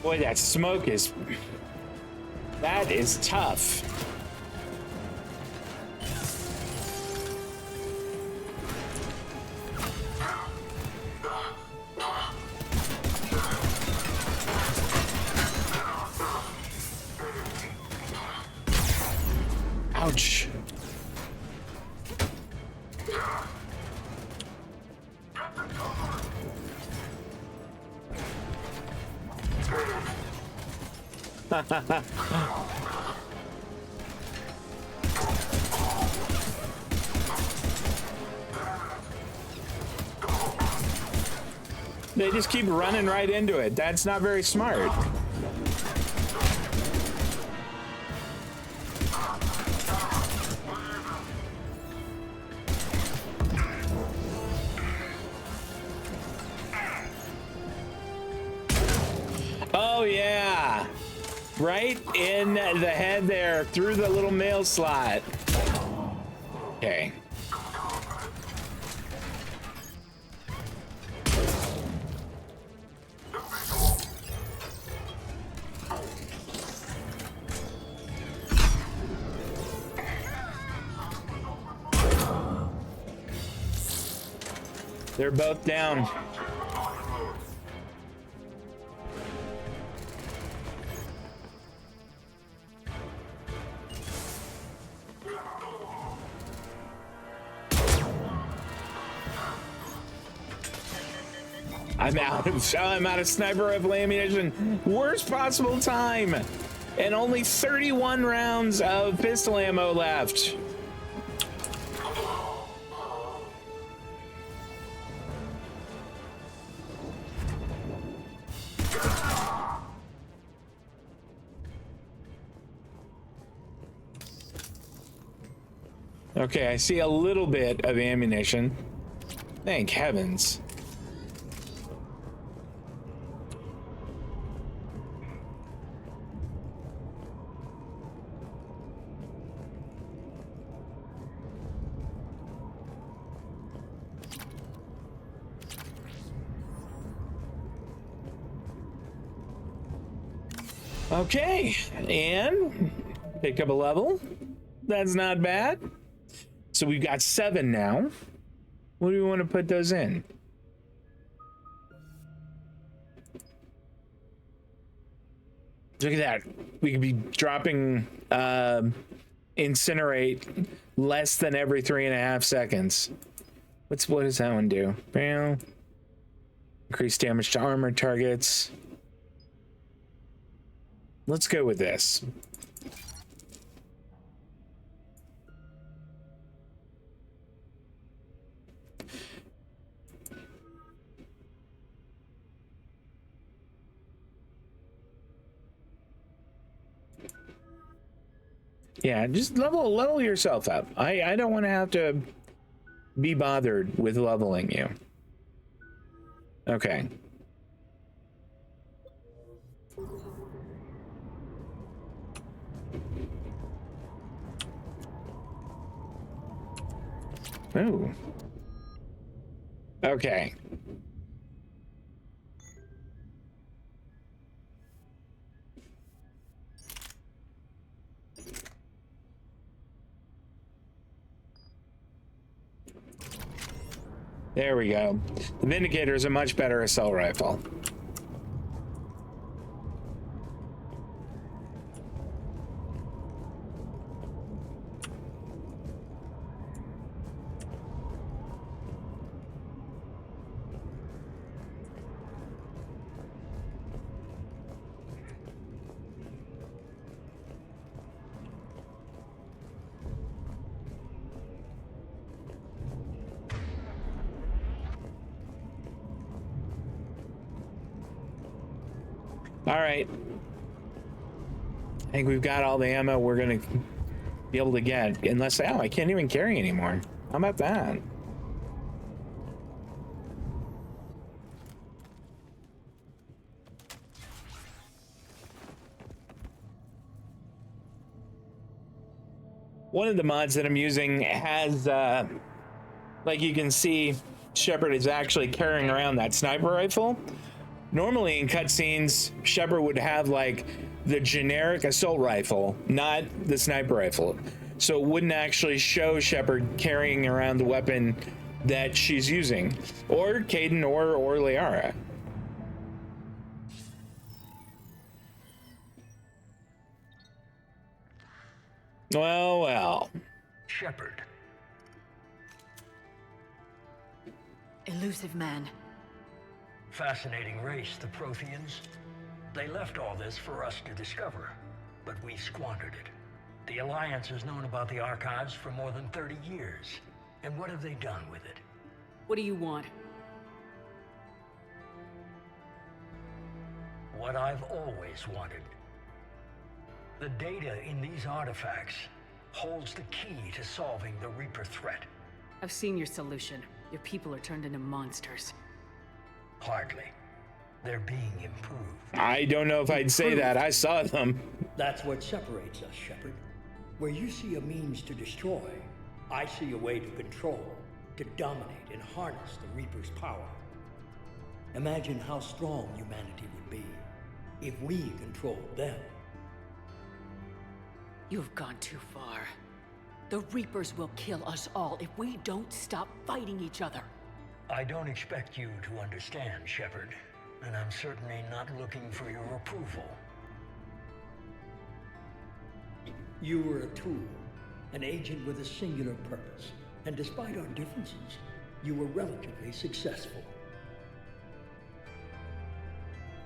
Boy, that smoke is... That is tough. Ouch. They just keep running right into it. That's not very smart. Oh yeah. Right in the head there, through the little mail slot. Okay. They're both down. I'm out of sniper rifle ammunition. Worst possible time. And only 31 rounds of pistol ammo left. Okay, I see a little bit of ammunition. Thank heavens. Okay, and picked up a level. That's not bad. So we've got 7 now. What do we want to put those in? Look at that. We could be dropping incinerate less than every 3.5 seconds. What does that one do? Well, increase damage to armor targets. Let's go with this. Yeah, just level yourself up. I don't want to have to be bothered with leveling you. Okay. Oh. Okay. There we go. The Vindicator is a much better assault rifle. All right. I think we've got all the ammo we're gonna be able to get. Unless, oh, I can't even carry anymore. How about that? One of the mods that I'm using has, like you can see, Shepard is actually carrying around that sniper rifle. Normally in cutscenes, Shepard would have like the generic assault rifle, not the sniper rifle. So it wouldn't actually show Shepard carrying around the weapon that she's using, or Kaidan or Liara. Well. Shepard. Elusive man. Fascinating race, the Protheans. They left all this for us to discover, but we squandered it. The Alliance has known about the archives for more than 30 years. And what have they done with it? What do you want? What I've always wanted. The data in these artifacts holds the key to solving the Reaper threat. I've seen your solution. Your people are turned into monsters. Hardly. They're being improved. I don't know if I'd say that. I saw them. That's what separates us, Shepard. Where you see a means to destroy, I see a way to control, to dominate and harness the Reaper's power. Imagine how strong humanity would be if we controlled them. You've gone too far. The Reapers will kill us all if we don't stop fighting each other. I don't expect you to understand, Shepard, and I'm certainly not looking for your approval. You were a tool, an agent with a singular purpose, and despite our differences, you were relatively successful.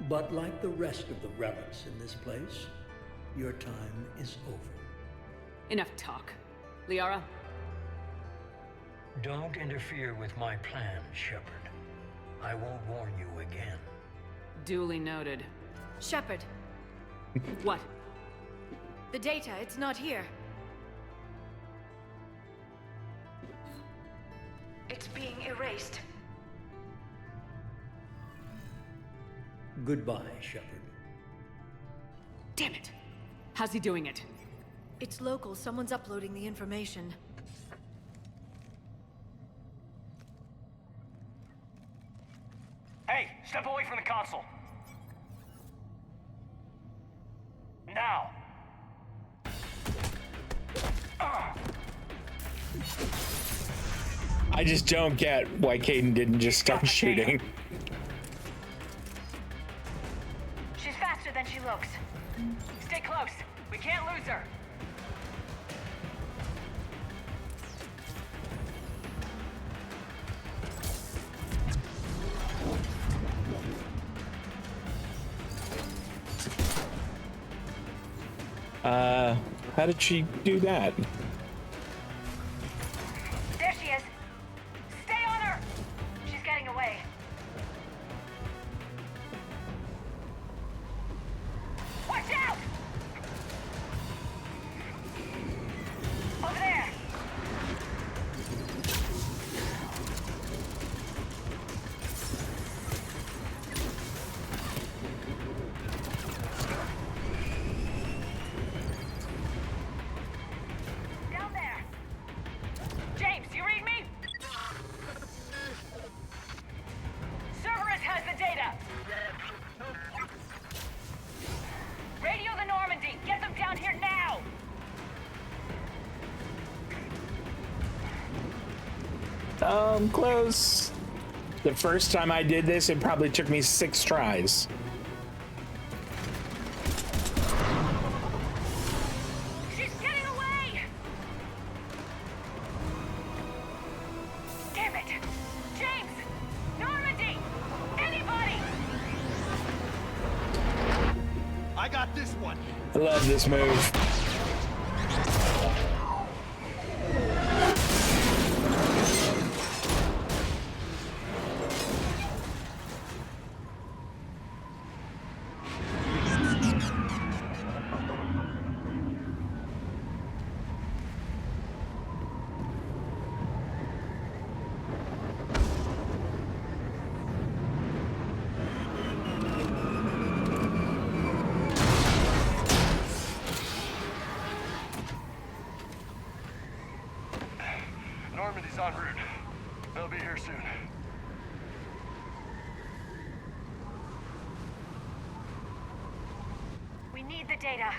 But like the rest of the relics in this place, your time is over. Enough talk. Liara? Don't interfere with my plans, Shepard. I won't warn you again. Duly noted. Shepard. What? The data, it's not here. It's being erased. Goodbye, Shepard. Damn it! How's he doing it? It's local. Someone's uploading the information. Hey, step away from the console. Now. I just don't get why Kaidan didn't just start shooting. She's faster than she looks. Stay close. We can't lose her. How did she do that? There she is. Stay on her. She's getting away. Watch out! Over there. Down there. James, you read me? Cerberus has the data. Radio the Normandy. Get them down here now. Close. The first time I did this, it probably took me 6 tries. She's getting away. Damn it. James, Normandy, anybody. I got this one. I love this move. Normandy's en route. They'll be here soon. We need the data.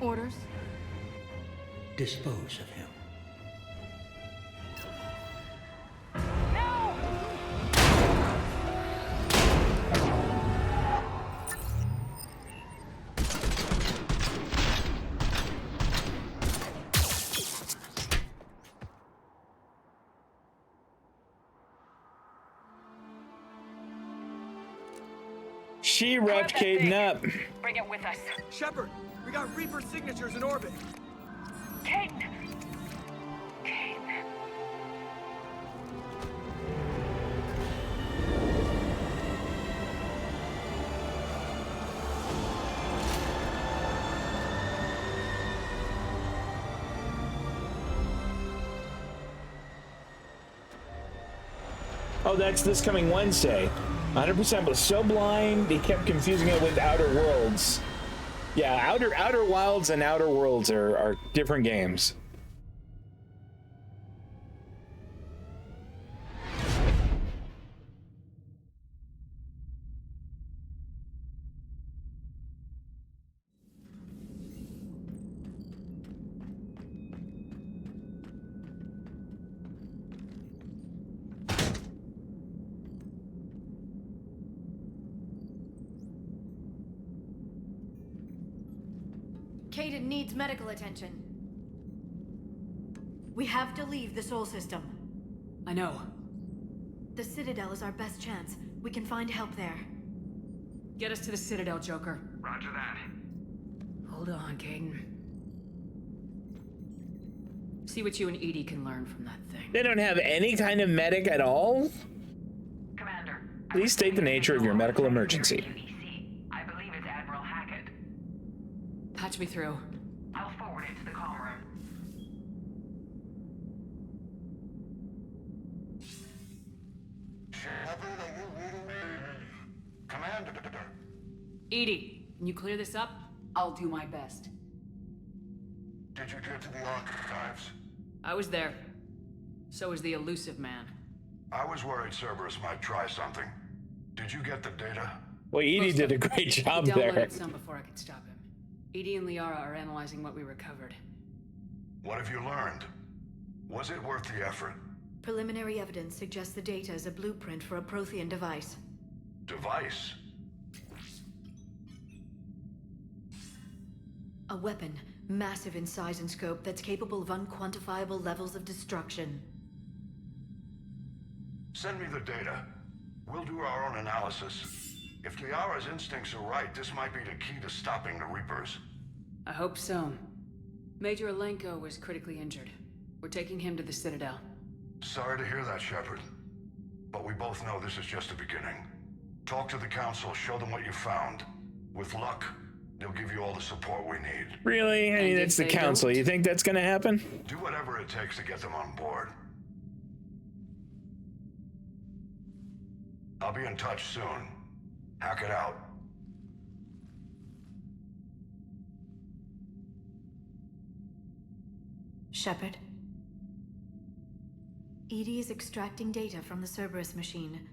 Orders? Dispose of him. No! She wrapped Caden up. Bring it with us. Shepard, we got Reaper signatures in orbit. Caden! Caden. Oh, that's this coming Wednesday. 100% was so blind, they kept confusing it with Outer Worlds. Yeah, Outer Wilds and Outer Worlds are different games. Caden needs medical attention. We have to leave the Sol system. I know. The Citadel is our best chance. We can find help there. Get us to the Citadel, Joker. Roger that. Hold on, Caden. See what you and Edie can learn from that thing. They don't have any kind of medic at all? Commander. Please state the nature of your medical emergency. I believe it's Admiral Hackett. Patch me through. I'll forward it to the comm room. Commander. Edie, can you clear this up? I'll do my best. Did you get to the archives? I was there. So was the elusive man. I was worried Cerberus might try something. Did you get the data? Well, Edie did a great job He there. downloaded some before I could stop him. Edie and Liara are analyzing what we recovered. What have you learned? Was it worth the effort? Preliminary evidence suggests the data is a blueprint for a Prothean device. Device? A weapon, massive in size and scope, that's capable of unquantifiable levels of destruction. Send me the data. We'll do our own analysis. If Liara's instincts are right, this might be the key to stopping the Reapers. I hope so. Major Alenko was critically injured. We're taking him to the Citadel. Sorry to hear that, Shepard. But we both know this is just the beginning. Talk to the Council, show them what you found. With luck, they'll give you all the support we need. Really? I mean, it's the Council. You think that's gonna happen? Do whatever it takes to get them on board. I'll be in touch soon. Hack it out. Shepard. Edie is extracting data from the Cerberus machine.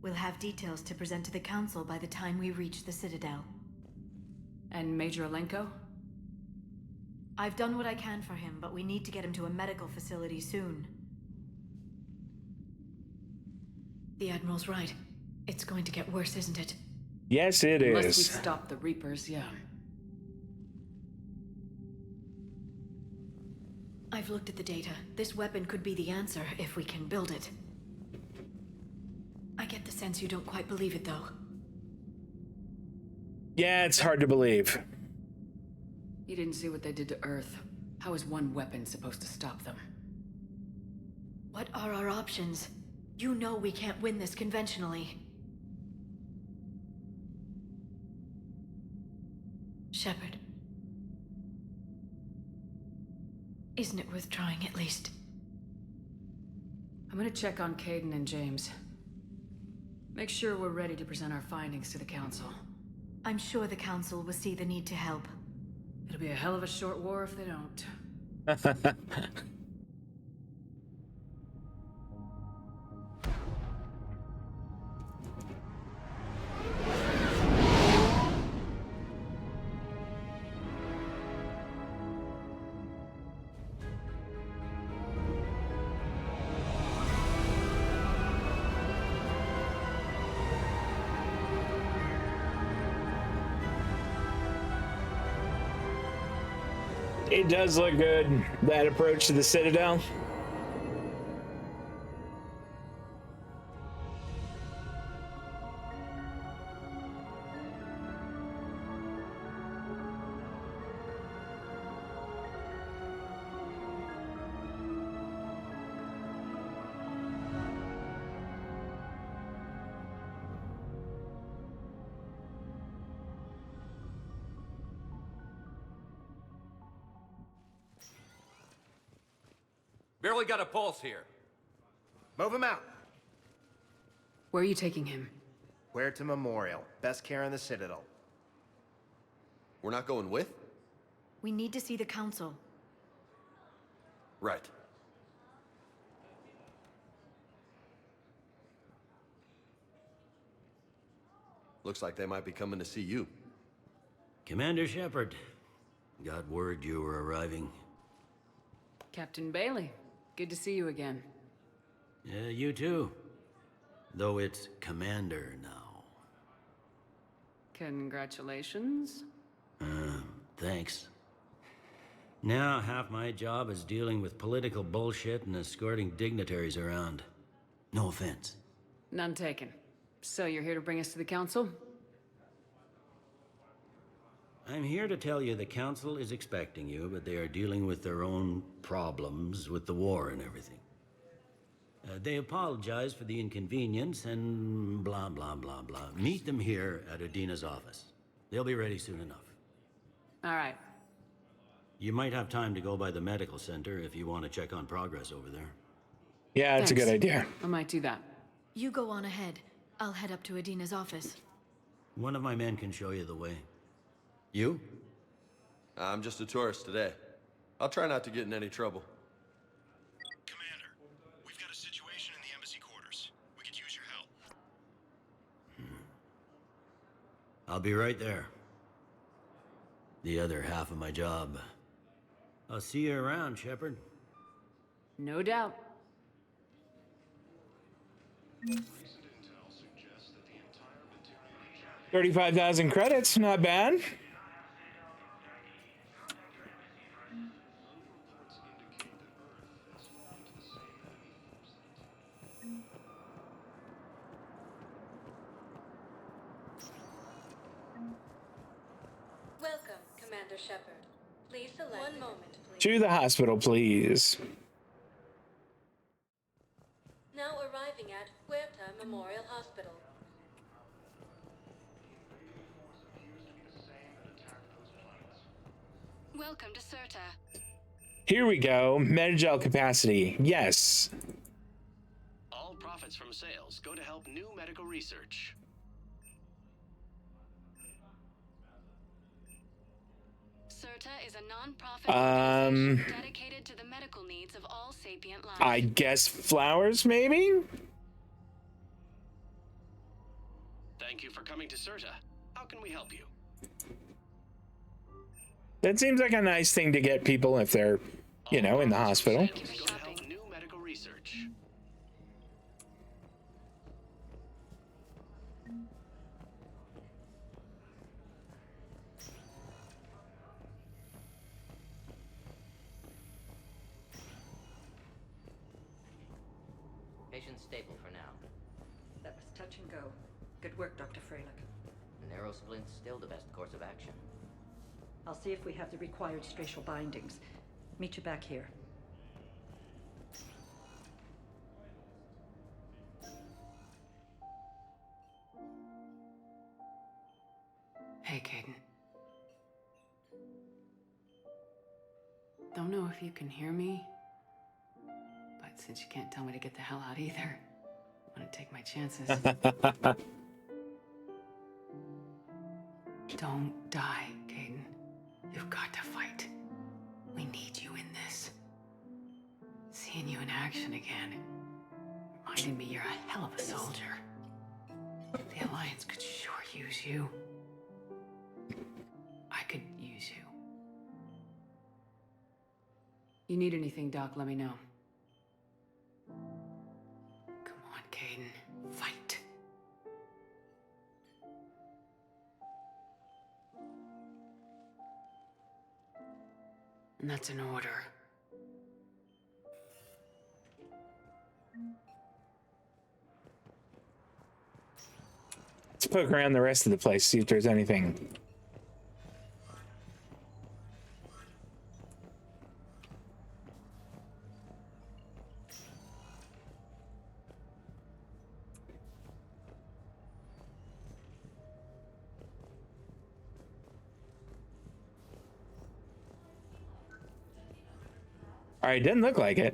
We'll have details to present to the Council by the time we reach the Citadel. And Major Alenko? I've done what I can for him, but we need to get him to a medical facility soon. The Admiral's right. It's going to get worse, isn't it? Yes, it Unless is. we stop the Reapers, yeah. I've looked at the data. This weapon could be the answer if we can build it. I get the sense you don't quite believe it, though. Yeah, it's hard to believe. You didn't see what they did to Earth. How is one weapon supposed to stop them? What are our options? You know we can't win this conventionally. Shepard. Isn't it worth trying at least? I'm gonna check on Caden and James. Make sure we're ready to present our findings to the Council. I'm sure the Council will see the need to help. It'll be a hell of a short war if they don't. It does look good, that approach to the Citadel. Barely got a pulse here. Move him out. Where are you taking him? Where to Memorial. Best care in the Citadel. We're not going with? We need to see the Council. Right. Looks like they might be coming to see you. Commander Shepard. Got word you were arriving. Captain Bailey, good to see you again. Yeah, you too. Though it's Commander now. Congratulations. Thanks. Now half my job is dealing with political bullshit and escorting dignitaries around. No offense. None taken. So you're here to bring us to the Council? I'm here to tell you the Council is expecting you, but they are dealing with their own problems with the war and everything. They apologize for the inconvenience and blah, blah, blah, blah. Meet them here at Udina's office. They'll be ready soon enough. All right. You might have time to go by the medical center if you want to check on progress over there. Yeah, that's a good idea. I might do that. You go on ahead. I'll head up to Udina's office. One of my men can show you the way. You? I'm just a tourist today. I'll try not to get in any trouble. Commander, we've got a situation in the embassy quarters. We could use your help. I'll be right there. The other half of my job. I'll see you around, Shepard. No doubt. 35,000 credits, not bad. Welcome, Commander Shepard. Please select one moment, please. To the hospital, please. Now arriving at Huerta Memorial Hospital. Welcome to Certa. Here we go. Metagel capacity. Yes. All profits from sales go to help new medical research. Certa is a non-profit organization dedicated to the medical needs of all sapient life. I guess flowers, maybe? Thank you for coming to Certa. How can we help you? That seems like a nice thing to get people if they're, you know, in the hospital. Go to help new medical research. Patient's stable for now. That was touch and go. Good work, Dr. Freilich. Narrow splint's still the best course of action. I'll see if we have the required spatial bindings. Meet you back here. Hey, Caden. Don't know if you can hear me, but since you can't tell me to get the hell out either, I'm gonna take my chances. Don't die, Caden. You've got to fight. We need you in this. Seeing you in action again reminded me you're a hell of a soldier. The Alliance could sure use you. I could use you. You need anything, Doc, let me know. Come on, Caden. Fight. And that's an order. Let's poke around the rest of the place, see if there's anything. All right, didn't look like it.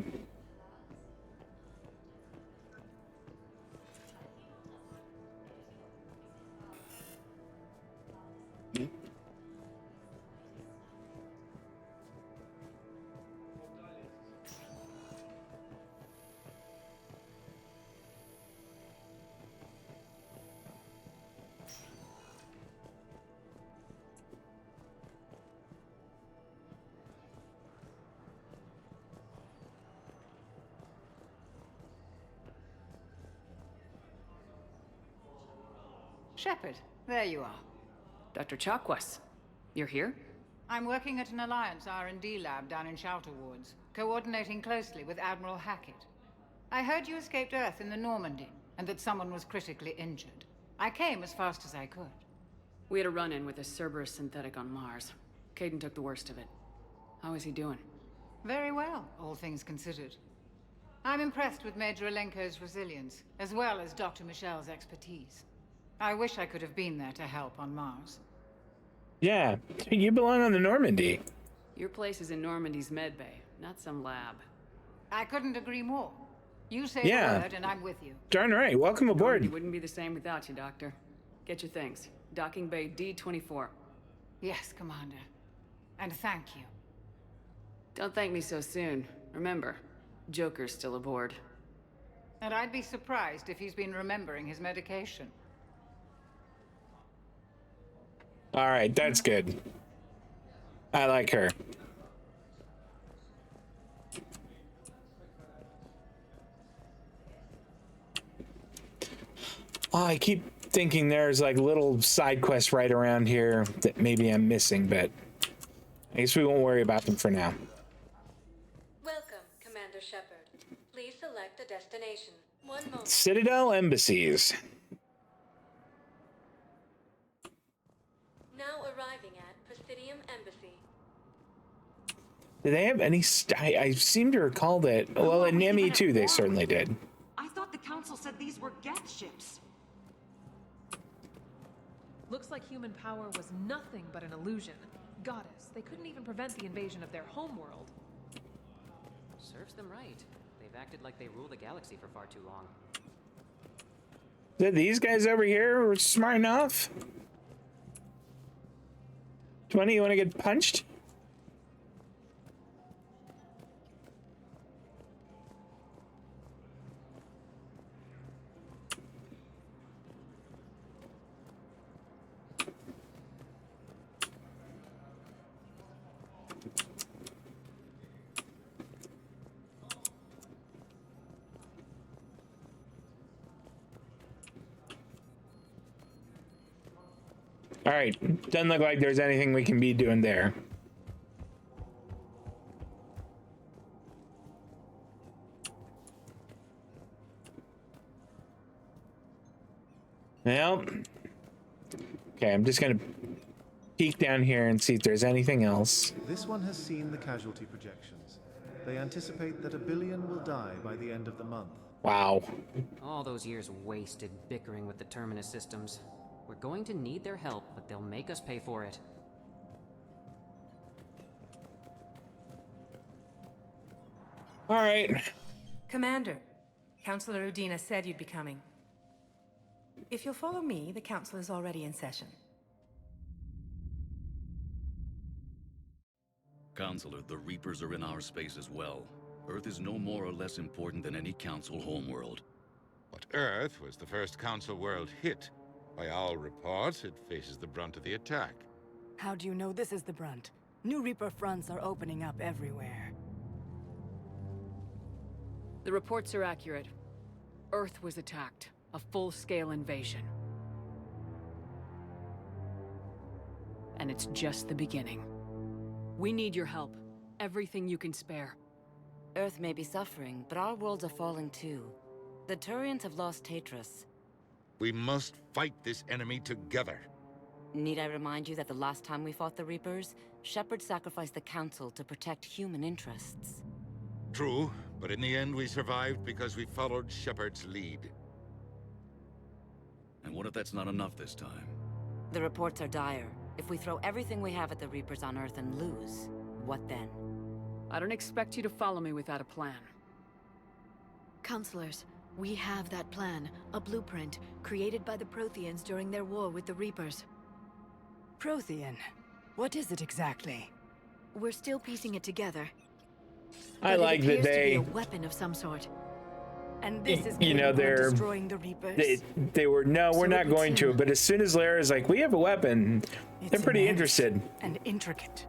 Shepard, there you are. Dr. Chakwas, you're here? I'm working at an Alliance R&D lab down in Shelter Wards, coordinating closely with Admiral Hackett. I heard you escaped Earth in the Normandy, and that someone was critically injured. I came as fast as I could. We had a run-in with a Cerberus synthetic on Mars. Caden took the worst of it. How is he doing? Very well, all things considered. I'm impressed with Major Alenko's resilience, as well as Dr. Michel's expertise. I wish I could have been there to help on Mars. Yeah, you belong on the Normandy. Your place is in Normandy's medbay, not some lab. I couldn't agree more. You say the word and I'm with you. Darn right. Welcome aboard. It wouldn't be the same without you, Doctor. Get your things. Docking bay D24. Yes, Commander. And thank you. Don't thank me so soon. Remember, Joker's still aboard. And I'd be surprised if he's been remembering his medication. All right, that's good. I like her. Oh, I keep thinking there's like little side quests right around here that maybe I'm missing, but I guess we won't worry about them for now. Welcome, Commander Shepard. Please select a destination. One moment. Citadel Embassies. Now arriving at Presidium Embassy. Do they have any? I seem to recall that. Well, in ME2 they certainly did. I thought the Council said these were Geth ships. Looks like human power was nothing but an illusion. Goddess, they couldn't even prevent the invasion of their homeworld. Serves them right. They've acted like they rule the galaxy for far too long. These guys over here were smart enough. 20, you want to get punched? All right, doesn't look like there's anything we can be doing there. Well, okay, I'm just gonna peek down here and see if there's anything else. This one has seen the casualty projections. They anticipate that 1 billion will die by the end of the month. Wow. All those years wasted bickering with the Terminus systems. We're going to need their help, but they'll make us pay for it. All right. Commander, Councilor Udina said you'd be coming. If you'll follow me, the council is already in session. Counselor, the Reapers are in our space as well. Earth is no more or less important than any Council homeworld. But Earth was the first Council world hit. By all reports, it faces the brunt of the attack. How do you know this is the brunt? New Reaper fronts are opening up everywhere. The reports are accurate. Earth was attacked. A full-scale invasion. And it's just the beginning. We need your help. Everything you can spare. Earth may be suffering, but our worlds are falling too. The Turians have lost Tatris. We must fight this enemy together. Need I remind you that the last time we fought the Reapers, Shepard sacrificed the Council to protect human interests? True, but in the end we survived because we followed Shepard's lead. And what if that's not enough this time? The reports are dire. If we throw everything we have at the Reapers on Earth and lose, what then? I don't expect you to follow me without a plan. Counselors, we have that plan, a blueprint, created by the Protheans during their war with the Reapers. Prothean? What is it exactly? We're still piecing it together. I like that To be they, a weapon of some sort. And this is you know, they're destroying the Reapers. they were no, we're not going to. But as soon as Liara's like, we have a weapon, they're pretty interested. And intricate.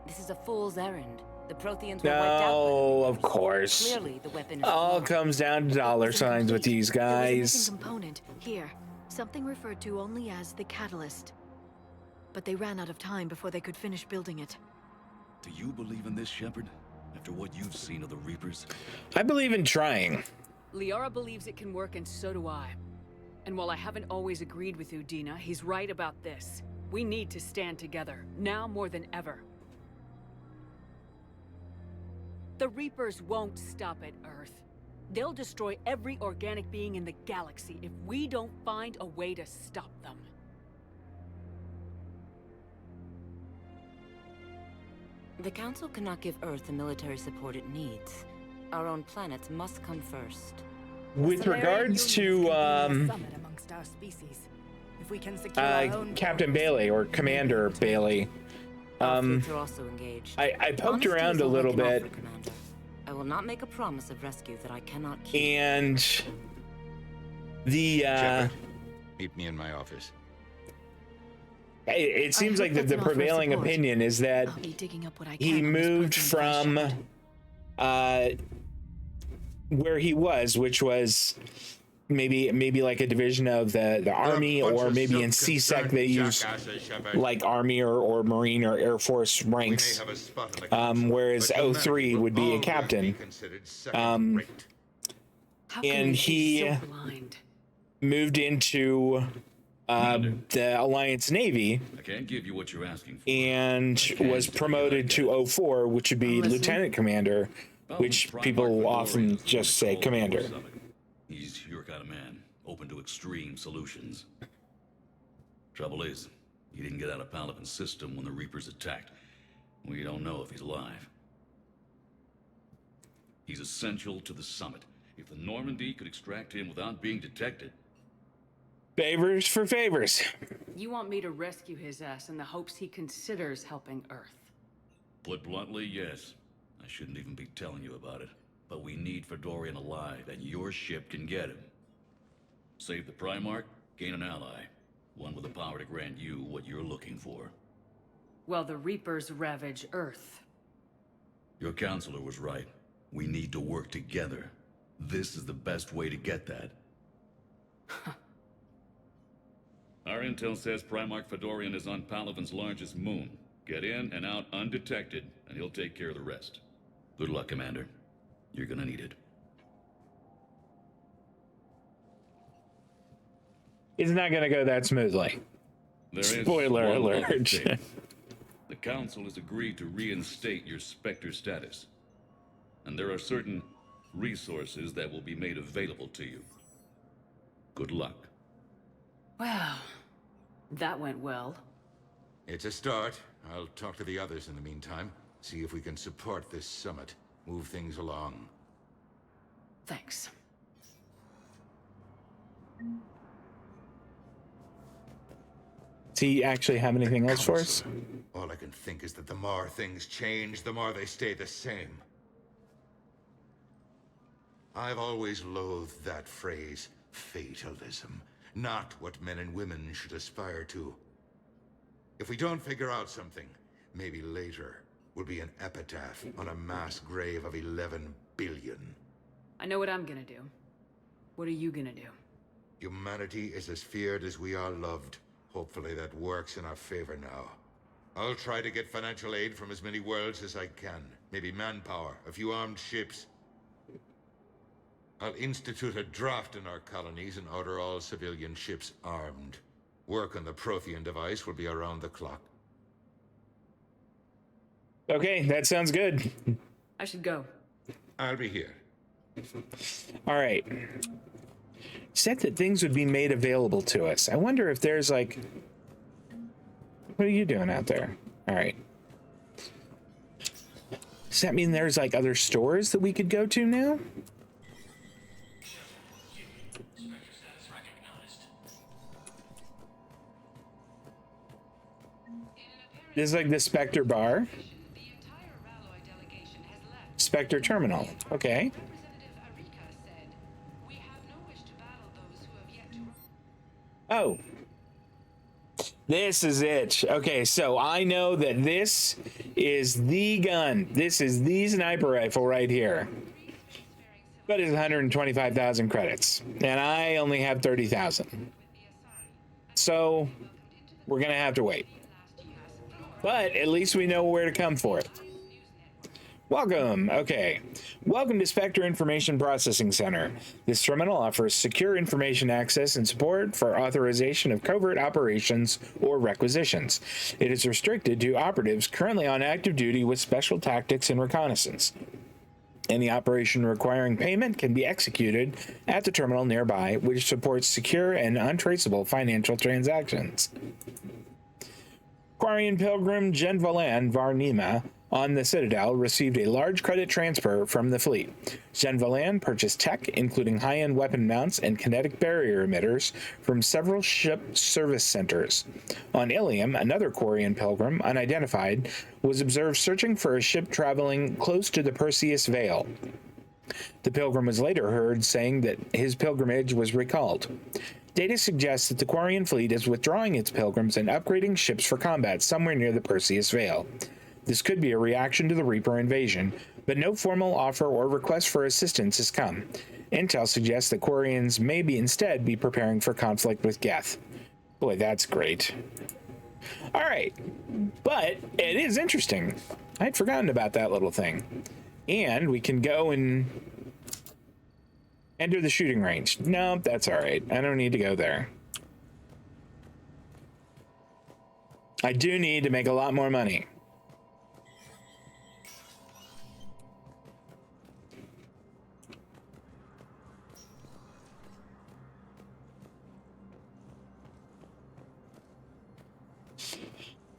This is a fool's errand. The Protheans were wiped out. No, of course. Clearly, the weapon is all comes down to dollar signs with these There was a guys. missing component here, something referred to only as the catalyst. But they ran out of time before they could finish building it. Do you believe in this, Shepard? After what you've seen of the Reapers? I believe in trying. Liara believes it can work, and so do I. And while I haven't always agreed with Udina, he's right about this. We need to stand together, now more than ever. The Reapers won't stop at Earth. They'll destroy every organic being in the galaxy if we don't find a way to stop them. The Council cannot give Earth the military support it needs. Our own planets must come first. With regards to amongst our species. If we can secure our own Captain Bailey or Commander Bailey, are also engaged. I poked around a little bit. I will not make a promise of rescue that I cannot keep. And the Shepard, meet me in my office. it seems like the prevailing opinion is that I'll be digging up what I can he on this moved Prothean from where he was, which was maybe like a division of the army, or maybe in C-Sec they use like army or marine or air force ranks, whereas O3 would be a captain. And he moved into the Alliance Navy. I can't give you what you're asking for. And was promoted to O4, which would be lieutenant commander, which people often just say commander. He's your kind of man, open to extreme solutions. Trouble is, he didn't get out of Palavin's system when the Reapers attacked. We don't know if he's alive. He's essential to the summit. If the Normandy could extract him without being detected... Favors for favors. You want me to rescue his ass in the hopes he considers helping Earth? Put bluntly, yes. I shouldn't even be telling you about it. But we need Fedorian alive, and your ship can get him. Save the Primarch, gain an ally. One with the power to grant you what you're looking for. Well, the Reapers ravage Earth. Your counselor was right. We need to work together. This is the best way to get that. Our intel says Primarch Fedorian is on Palavin's largest moon. Get in and out undetected, and he'll take care of the rest. Good luck, Commander. You're gonna need it. It's not gonna go that smoothly. There is Spoiler one alert. other thing. The Council has agreed to reinstate your Spectre status. And there are certain resources that will be made available to you. Good luck. Well, that went well. It's a start. I'll talk to the others in the meantime. See if we can support this summit. Move things along. Thanks. Does he actually have anything else for us? All I can think is that the more things change, the more they stay the same. I've always loathed that phrase, fatalism. Not what men and women should aspire to. If we don't figure out something, maybe later will be an epitaph on a mass grave of 11 billion. I know what I'm gonna do. What are you gonna do? Humanity is as feared as we are loved. Hopefully that works in our favor now. I'll try to get financial aid from as many worlds as I can. Maybe manpower, a few armed ships. I'll institute a draft in our colonies and order all civilian ships armed. Work on the Prothean device will be around the clock. Okay, that sounds good. I should go. I'll be here. All right. Said that things would be made available to us. I wonder if there's like... What are you doing out there? All right. Does that mean there's like other stores that we could go to now? This is like the Spectre bar. Spectre terminal. Okay. Oh. This is it. Okay, so I know that this is the gun. This is the sniper rifle right here. But it's 125,000 credits. And I only have 30,000. So we're going to have to wait. But at least we know where to come for it. Welcome. Okay. Welcome to Spectre Information Processing Center. This terminal offers secure information access and support for authorization of covert operations or requisitions. It is restricted to operatives currently on active duty with special tactics and reconnaissance. Any operation requiring payment can be executed at the terminal nearby, which supports secure and untraceable financial transactions. Quarian Pilgrim Genvalan Varnima on the Citadel received a large credit transfer from the fleet. Genvalan purchased tech, including high-end weapon mounts and kinetic barrier emitters, from several ship service centers. On Ilium, another Quarian Pilgrim, unidentified, was observed searching for a ship traveling close to the Perseus Veil. The Pilgrim was later heard saying that his pilgrimage was recalled. Data suggests that the Quarian fleet is withdrawing its pilgrims and upgrading ships for combat somewhere near the Perseus Veil. This could be a reaction to the Reaper invasion, but no formal offer or request for assistance has come. Intel suggests that Quarians may instead be preparing for conflict with Geth. Boy, that's great. All right, but it is interesting. I'd forgotten about that little thing. And we can go and enter the shooting range. No, that's all right. I don't need to go there. I do need to make a lot more money.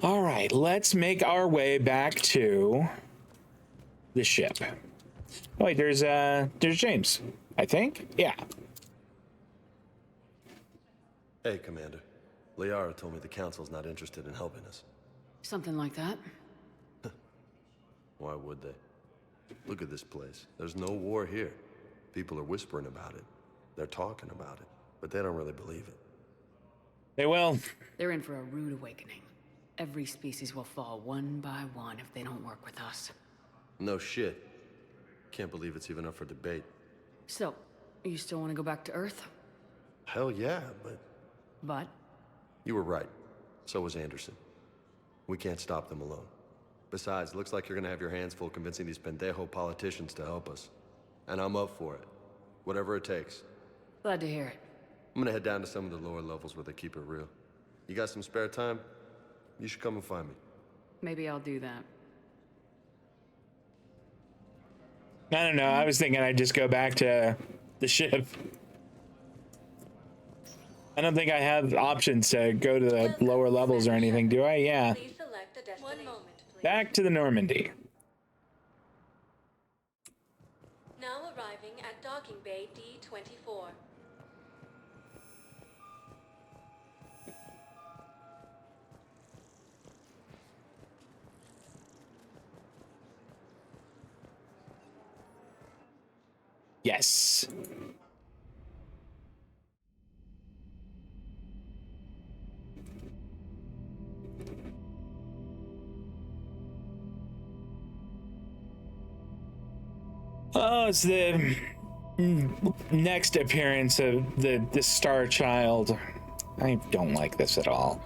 All right, let's make our way back to the ship. Oh wait, there's James, I think. Yeah. Hey, Commander. Liara told me the Council's not interested in helping us. Something like that. Why would they? Look at this place. There's no war here. People are whispering about it. They're talking about it, but they don't really believe it. They will. They're in for a rude awakening. Every species will fall one by one if they don't work with us. No shit. Can't believe it's even up for debate. So, you still want to go back to Earth? Hell yeah, but... But? You were right. So was Anderson. We can't stop them alone. Besides, looks like you're gonna have your hands full convincing these pendejo politicians to help us. And I'm up for it. Whatever it takes. Glad to hear it. I'm gonna head down to some of the lower levels where they keep it real. You got some spare time? You should come and find me. Maybe I'll do that. I don't know. I was thinking I'd just go back to the ship. I don't think I have options to go to the lower levels or anything, do I? Yeah. Back to the Normandy. Yes. Oh, it's the next appearance of the Star Child. I don't like this at all.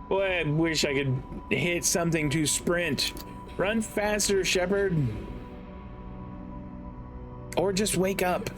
Boy, I wish I could hit something to sprint. Run faster, Shepard. Or just wake up.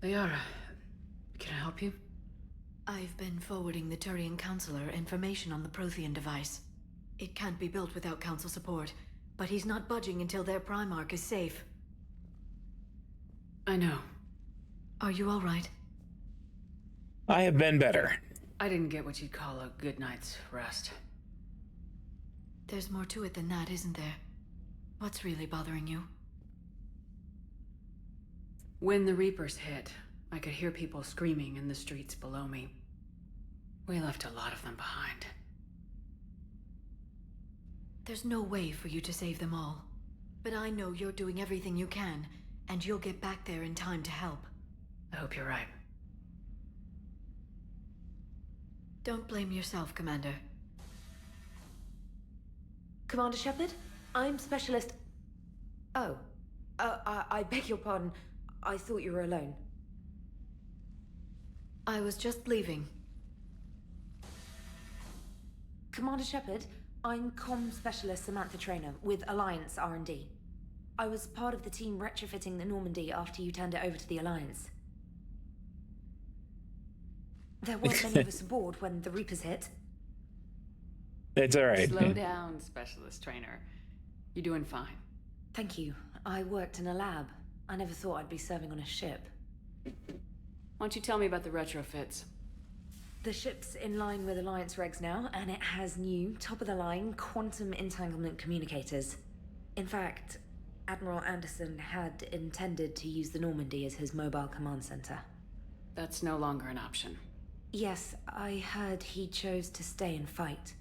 Liara, can I help you? I've been forwarding the Turian Counselor information on the Prothean device. It can't be built without Council support, but he's not budging until their Primarch is safe. I know. Are you all right? I have been better. I didn't get what you'd call a good night's rest. There's more to it than that, isn't there? What's really bothering you? When the Reapers hit, I could hear people screaming in the streets below me. We left a lot of them behind. There's no way for you to save them all. But I know you're doing everything you can, and you'll get back there in time to help. I hope you're right. Don't blame yourself, Commander. Commander Shepard, I'm Specialist... Oh. I beg your pardon. I thought you were alone. I was just leaving. Commander Shepard, I'm Comm Specialist Samantha Traynor with Alliance R&D. I was part of the team retrofitting the Normandy after you turned it over to the Alliance. There weren't many of us aboard when the Reapers hit. It's all right. Slow down, Specialist Trainer. You're doing fine. Thank you. I worked in a lab. I never thought I'd be serving on a ship. Why don't you tell me about the retrofits? The ship's in line with Alliance regs now, and it has new, top-of-the-line quantum entanglement communicators. In fact, Admiral Anderson had intended to use the Normandy as his mobile command center. That's no longer an option. Yes, I heard he chose to stay and fight.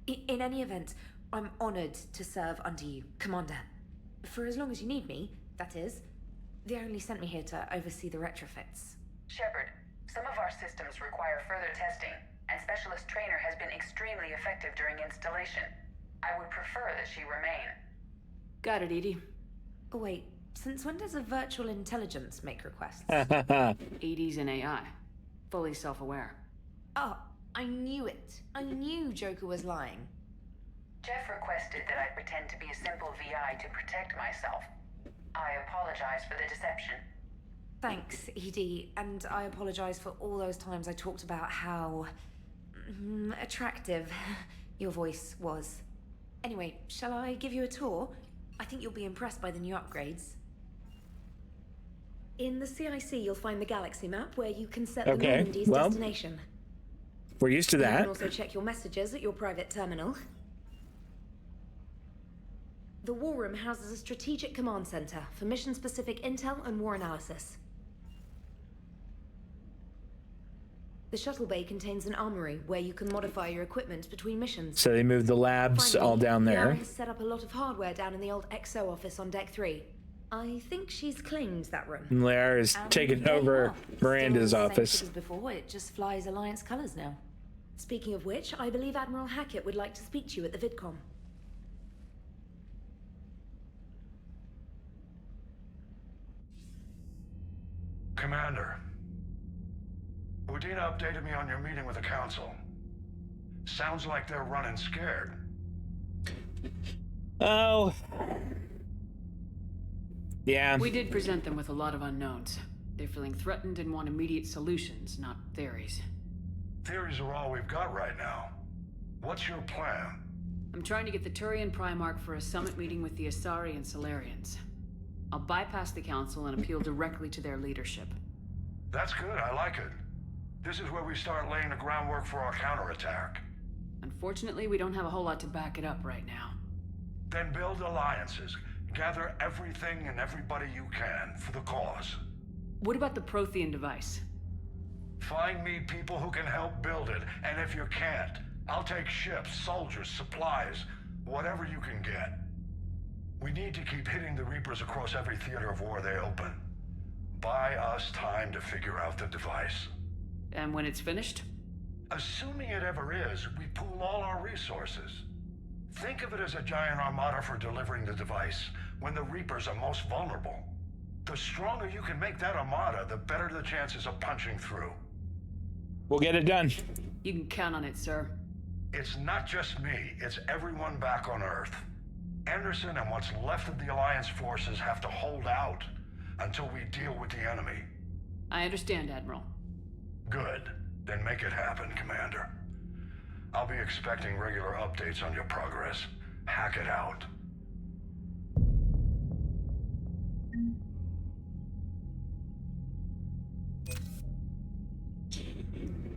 In any event, I'm honored to serve under you, Commander. For as long as you need me, that is. They only sent me here to oversee the retrofits. Shepard, some of our systems require further testing, and Specialist Trainer has been extremely effective during installation. I would prefer that she remain. Got it, Edie. Oh, wait. Since when does a virtual intelligence make requests? Edie's an AI. Fully self-aware. Oh, I knew it. I knew Joker was lying. Jeff requested that I pretend to be a simple VI to protect myself. I apologize for the deception. Thanks, Edie, and I apologize for all those times I talked about how... attractive your voice was. Anyway, shall I give you a tour? I think you'll be impressed by the new upgrades. In the CIC, you'll find the galaxy map where you can set the Normandy's destination. We're used to that. You can also check your messages at your private terminal. The War Room houses a strategic command center for mission-specific intel and war analysis. The shuttle bay contains an armory where you can modify your equipment between missions. So they moved the labs all down there. Liara has set up a lot of hardware down in the old XO office on Deck 3. I think she's claimed that room. Liara's taken over Miranda's office. Same as before, it just flies Alliance colors now. Speaking of which, I believe Admiral Hackett would like to speak to you at the VidCon. Commander, Udina updated me on your meeting with the Council. Sounds like they're running scared. Oh. Yeah. We did present them with a lot of unknowns. They're feeling threatened and want immediate solutions, not theories. Theories are all we've got right now. What's your plan? I'm trying to get the Turian Primarch for a summit meeting with the Asari and Solarians. I'll bypass the Council and appeal directly to their leadership. That's good, I like it. This is where we start laying the groundwork for our counterattack. Unfortunately, we don't have a whole lot to back it up right now. Then build alliances. Gather everything and everybody you can for the cause. What about the Prothean device? Find me people who can help build it, and if you can't, I'll take ships, soldiers, supplies, whatever you can get. We need to keep hitting the Reapers across every theater of war they open. Buy us time to figure out the device. And when it's finished? Assuming it ever is, we pool all our resources. Think of it as a giant armada for delivering the device, when the Reapers are most vulnerable. The stronger you can make that armada, the better the chances of punching through. We'll get it done. You can count on it, sir. It's not just me, it's everyone back on Earth. Anderson and what's left of the Alliance forces have to hold out until we deal with the enemy. I understand, Admiral. Good. Then make it happen, Commander. I'll be expecting regular updates on your progress. Hack it out.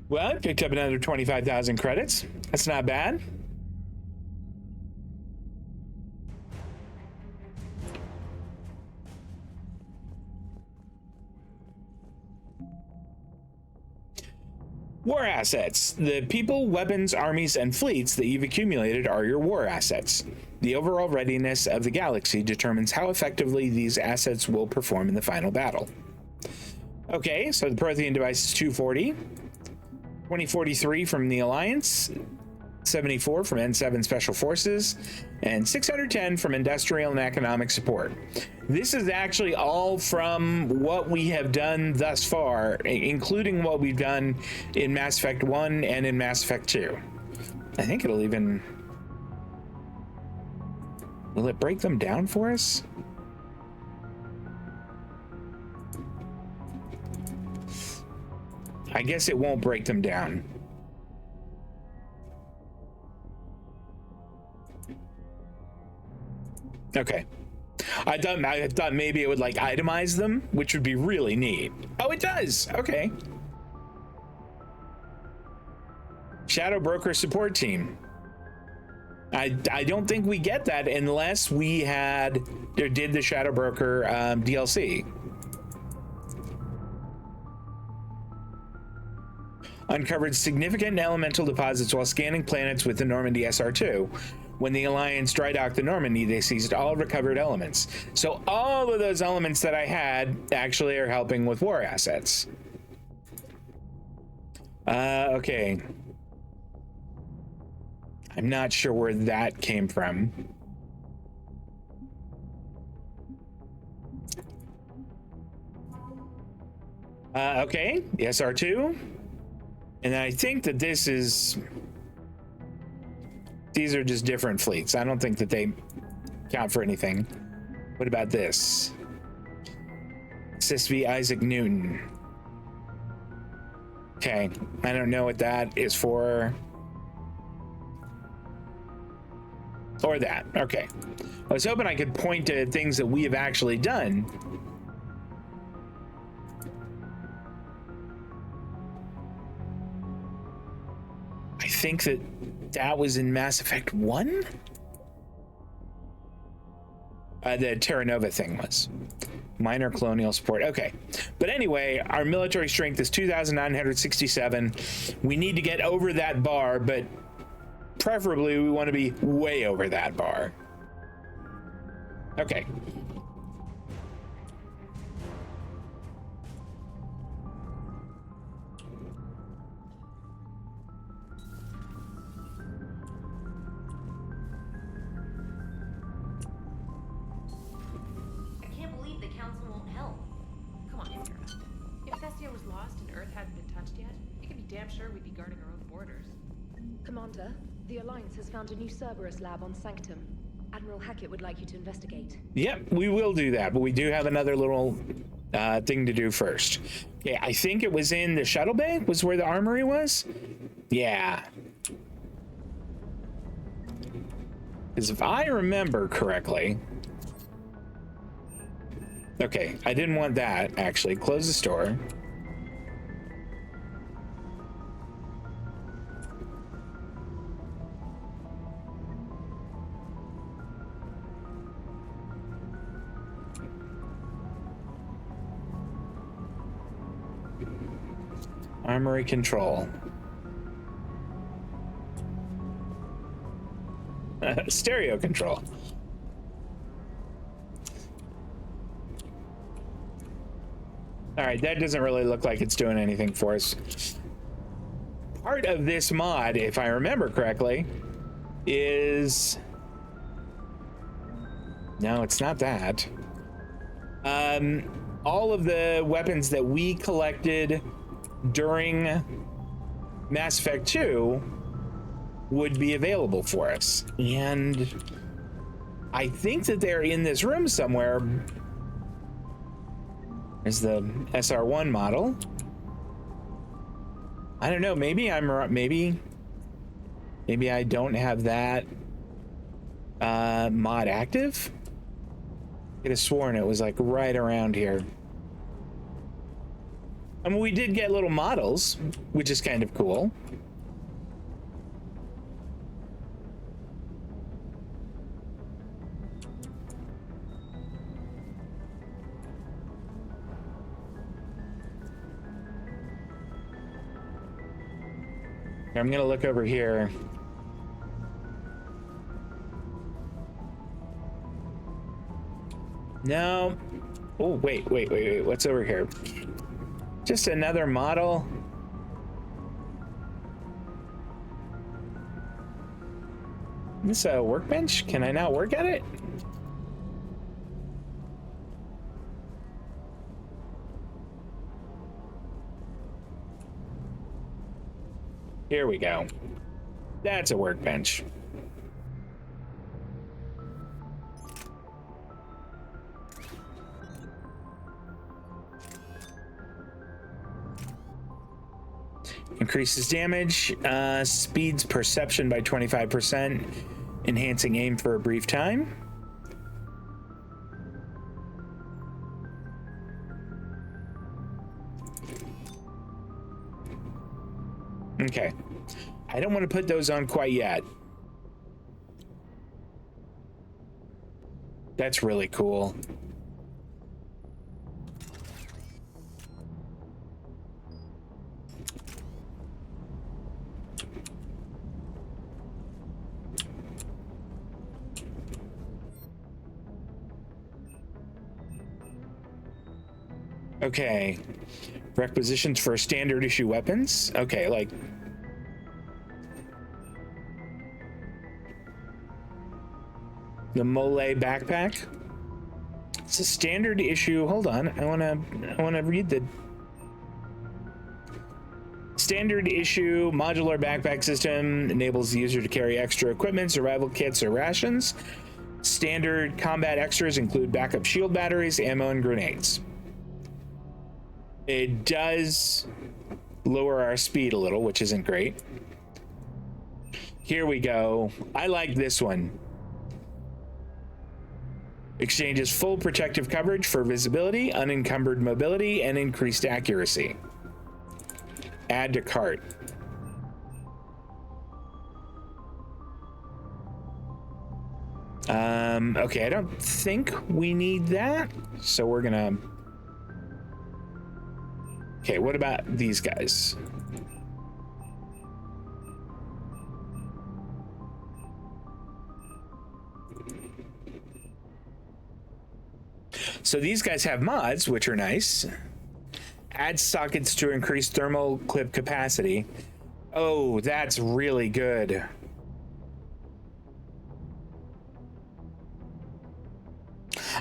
Well, I picked up another 25,000 credits. That's not bad. War assets. The people, weapons, armies, and fleets that you've accumulated are your war assets. The overall readiness of the galaxy determines how effectively these assets will perform in the final battle. Okay, so the Prothean device is 240, 2043 from the Alliance, 74 from N7 Special Forces, and 610 from Industrial and Economic Support. This is actually all from what we have done thus far, including what we've done in Mass Effect 1 and in Mass Effect 2. I think it'll even... Will it break them down for us? I guess it won't break them down. Okay. I thought maybe it would like itemize them, which would be really neat. Oh, it does. Okay. Shadow Broker support team. I don't think we get that unless we had or did the Shadow Broker DLC. Uncovered significant elemental deposits while scanning planets with the Normandy SR2. When the Alliance dry docked the Normandy, they seized all recovered elements. So all of those elements that I had actually are helping with war assets. Okay. I'm not sure where that came from. Okay, the SR2. And I think that this is... These are just different fleets. I don't think that they count for anything. What about this? Sisby Isaac Newton. Okay, I don't know what that is for. Or that, okay. I was hoping I could point to things that we have actually done. I think that was in Mass Effect 1? The Terra Nova thing was. Minor colonial support. Okay. But anyway, our military strength is 2,967. We need to get over that bar, but preferably we want to be way over that bar. Okay. Sure we'd be guarding our own borders. Commander, the Alliance has found a new Cerberus lab on Sanctum. Admiral Hackett would like you to investigate. Yep, we will do that, but we do have another little thing to do first. Yeah, I think it was in the shuttle bay, was where the armory was? Yeah. Because if I remember correctly... Okay, I didn't want that, actually. Close the store. Armory control. Stereo control. All right, that doesn't really look like it's doing anything for us. Part of this mod, if I remember correctly, is... No, it's not that. All of the weapons that we collected during Mass Effect 2 would be available for us. And I think that they're in this room somewhere. There's the SR1 model. I don't know, maybe maybe I don't have that mod active. I could have sworn it was like right around here. I mean, we did get little models, which is kind of cool. I'm gonna look over here. No. Oh, wait. What's over here? Just another model. This a workbench? Can I not work at it? Here we go. That's a workbench. Increases damage, speeds perception by 25%, enhancing aim for a brief time. Okay. I don't want to put those on quite yet. That's really cool. Okay. Requisitions for standard issue weapons. Okay, like the Mole backpack. It's a standard issue. Hold on. I wanna read the standard issue modular backpack system. Enables the user to carry extra equipment, survival kits, or rations. Standard combat extras include backup shield batteries, ammo, and grenades. It does lower our speed a little, which isn't great. Here we go. I like this one. Exchanges full protective coverage for visibility, unencumbered mobility, and increased accuracy. Add to cart. Okay, I don't think we need that, so we're gonna... Okay, what about these guys? So these guys have mods, which are nice. Add sockets to increase thermal clip capacity. Oh, that's really good.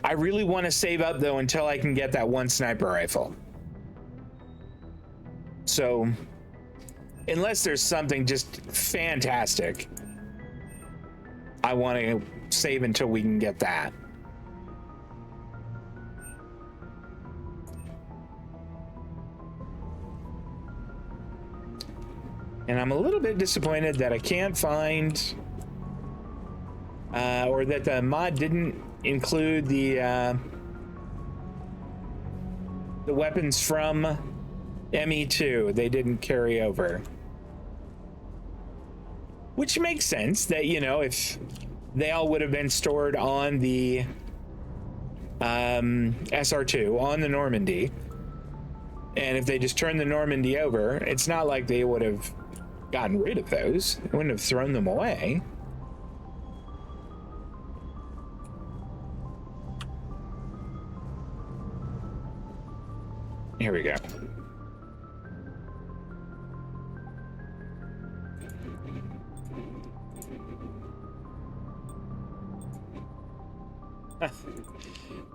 I really want to save up, though, until I can get that one sniper rifle. So, unless there's something just fantastic, I want to save until we can get that. And I'm a little bit disappointed that I can't find, or that the mod didn't include the weapons from ME2. They didn't carry over. Which makes sense that, you know, if they all would have been stored on the SR2, on the Normandy, and if they just turned the Normandy over, it's not like they would have gotten rid of those. They wouldn't have thrown them away. Here we go.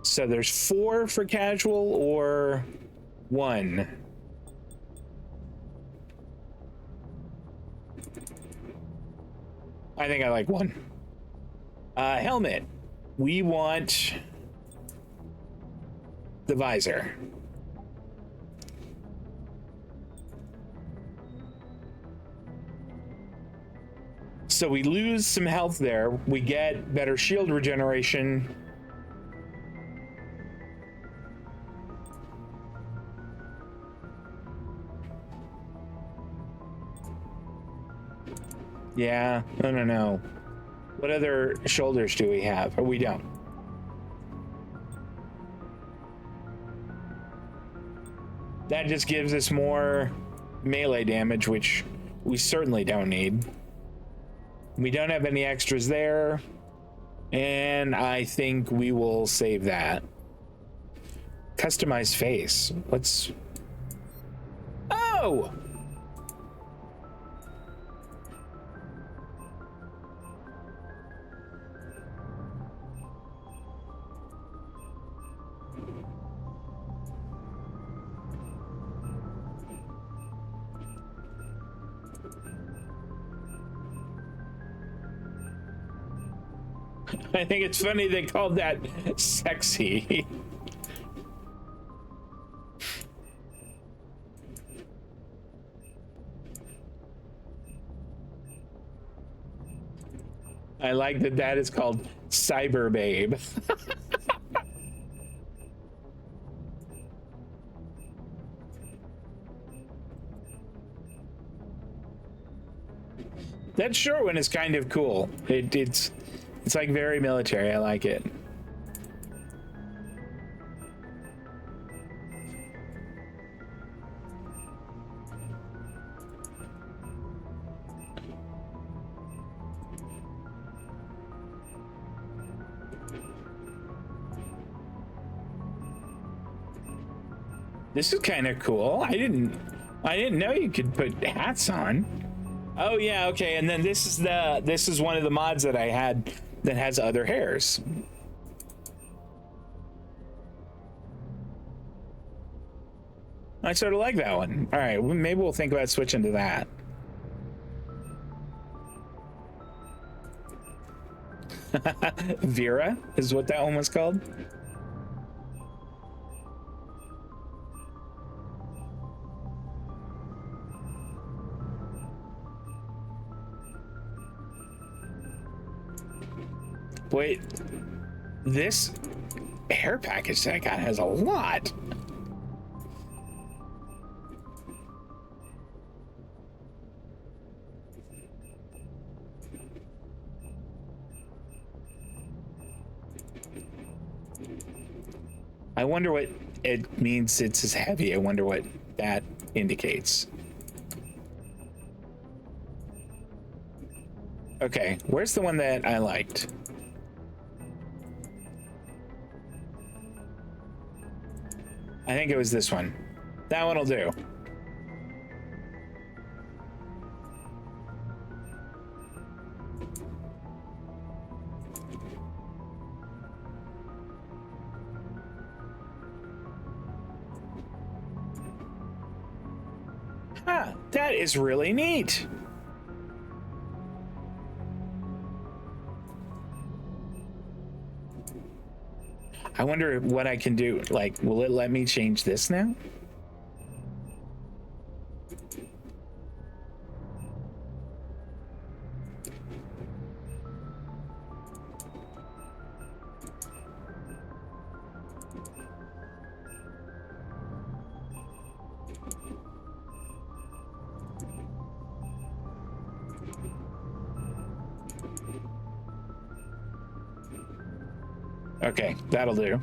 So there's 4 for casual or 1? I think I like 1. Helmet. We want the visor. So we lose some health there. We get better shield regeneration. Yeah, no. What other shoulders do we have? Or we don't. That just gives us more melee damage, which we certainly don't need. We don't have any extras there, and I think we will save that. Customize face. Let's... Oh! I think it's funny they called that sexy. I like that that is called Cyber Babe. That short one is kind of cool. It's like very military. I like it. This is kind of cool. I didn't know you could put hats on. Oh yeah, okay. And then this is one of the mods that I had that has other hairs. I sort of like that one. All right, maybe we'll think about switching to that. Vera is what that one was called. Wait, this hair package that I got has a lot. I wonder what it means it's as heavy. I wonder what that indicates. Okay, where's the one that I liked? I think it was this one. That one'll do. Huh, that is really neat. I wonder what I can do. Like, will it let me change this now? Okay, that'll do.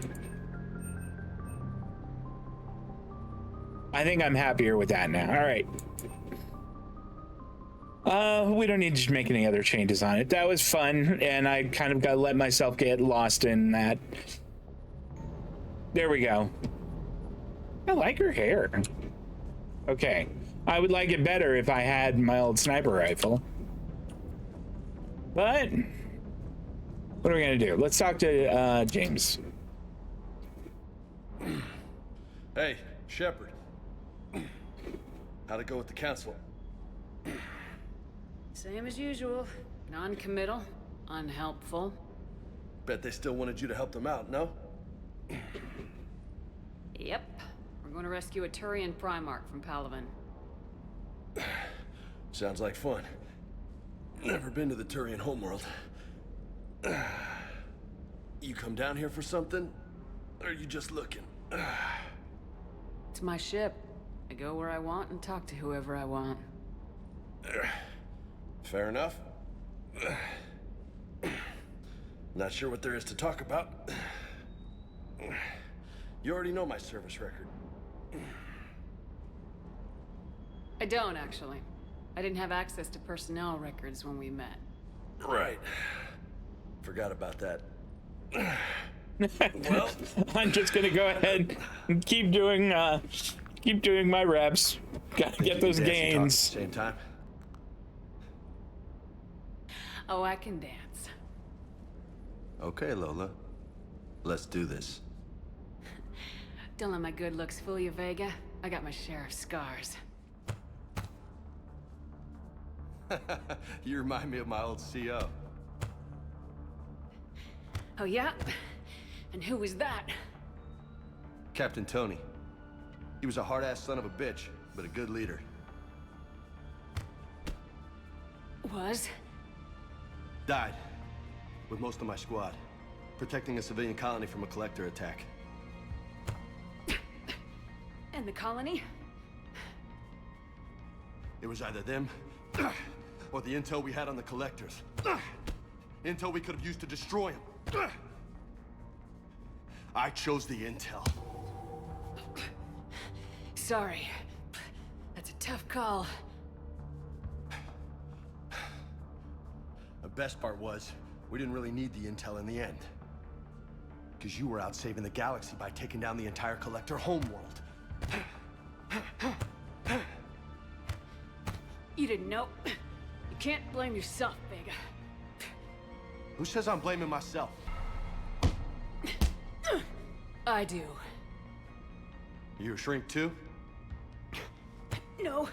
I think I'm happier with that now. All right. We don't need to make any other changes on it. That was fun, and I kind of got to let myself get lost in that. There we go. I like her hair. Okay. I would like it better if I had my old sniper rifle. But what are we gonna do? Let's talk to James. Hey, Shepard. How'd it go with the council? Same as usual. Non-committal, unhelpful. Bet they still wanted you to help them out, no? Yep. We're going to rescue a Turian Primarch from Palaven. Sounds like fun. Never been to the Turian homeworld. You come down here for something? Or are you just looking? It's my ship. I go where I want and talk to whoever I want. Fair enough. Not sure what there is to talk about. You already know my service record. I don't, actually. I didn't have access to personnel records when we met. Right. Forgot about that. Well, I'm just gonna go ahead and keep doing my reps. Gotta get those gains. Same time. Oh, I can dance. Okay, Lola. Let's do this. Don't let my good looks fool you, Vega. I got my share of scars. You remind me of my old CO. Oh, yeah? And who was that? Captain Tony. He was a hard-ass son of a bitch, but a good leader. Was? Died. With most of my squad. Protecting a civilian colony from a collector attack. And the colony? It was either them, or the intel we had on the collectors. Intel we could have used to destroy them. I chose the intel. Sorry. That's a tough call. The best part was, we didn't really need the intel in the end. Because you were out saving the galaxy by taking down the entire collector homeworld. You didn't know. You can't blame yourself, Vega. Who says I'm blaming myself? I do. You a shrink too? No,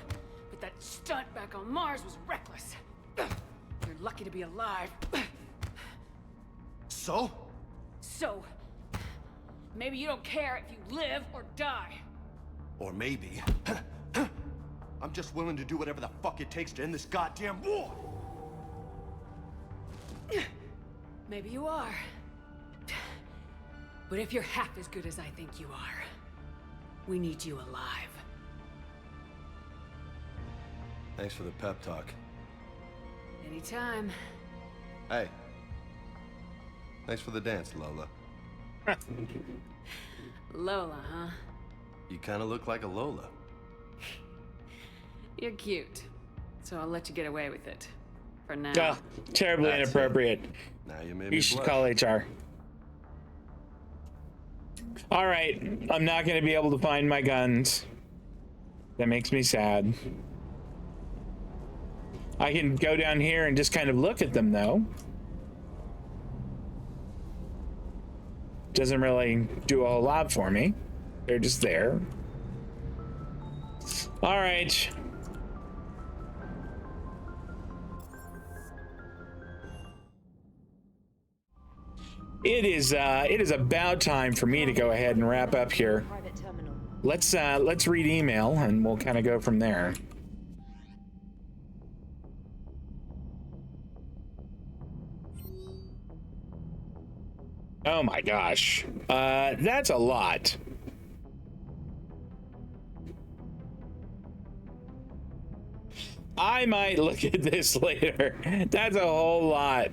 but that stunt back on Mars was reckless. You're lucky to be alive. So? So, maybe you don't care if you live or die. Or maybe... I'm just willing to do whatever the fuck it takes to end this goddamn war! Maybe you are. But if you're half as good as I think you are, we need you alive. Thanks for the pep talk. Anytime. Hey. Thanks for the dance, Lola. Lola, huh? You kind of look like a Lola. You're cute. So I'll let you get away with it. For now. Oh, terribly inappropriate. Now you made me You should blush. call HR. All right, I'm not going to be able to find my guns. That makes me sad. I can go down here and just kind of look at them, though. Doesn't really do a whole lot for me. They're just there. All right. It is about time for me to go ahead and wrap up here. Let's read email and we'll kind of go from there. Oh my gosh. That's a lot. I might look at this later. That's a whole lot.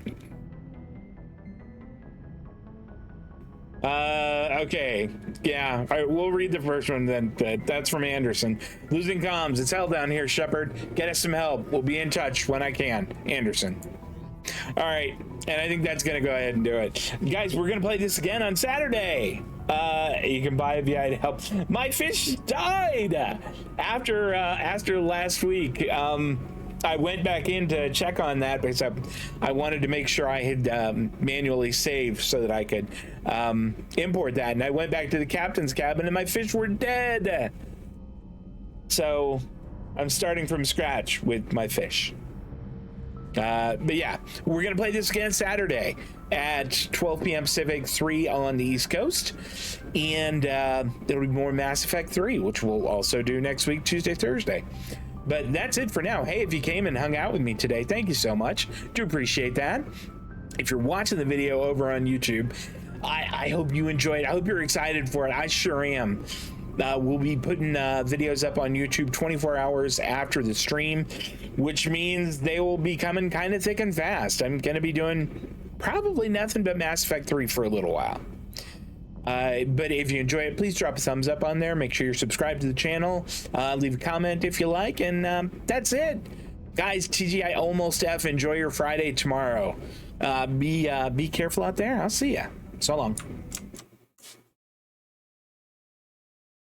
Okay. Yeah. All right, we'll read the first one then. That's from Anderson. Losing comms. It's hell down here, Shepard. Get us some help. We'll be in touch when I can. Anderson. All right. And I think that's going to go ahead and do it. Guys, we're going to play this again on Saturday. You can buy it via help. My fish died after last week. I went back in to check on that because I wanted to make sure I had manually saved so that I could import that. And I went back to the captain's cabin and my fish were dead. So I'm starting from scratch with my fish. But yeah, we're going to play this again Saturday at 12 p.m. Pacific, 3 on the East Coast. And there'll be more Mass Effect 3, which we'll also do next week, Tuesday, Thursday. But that's it for now. Hey, if you came and hung out with me today, thank you so much. Do appreciate that. If you're watching the video over on YouTube, I hope you enjoyed it. I hope you're excited for it. I sure am. We'll be putting videos up on YouTube 24 hours after the stream, which means they will be coming kind of thick and fast. I'm going to be doing probably nothing but Mass Effect 3 for a little while. But if you enjoy it, please drop a thumbs up on there. Make sure you're subscribed to the channel. Leave a comment if you like. And that's it. Guys, TGI almost F. Enjoy your Friday tomorrow. Be careful out there. I'll see ya. So long.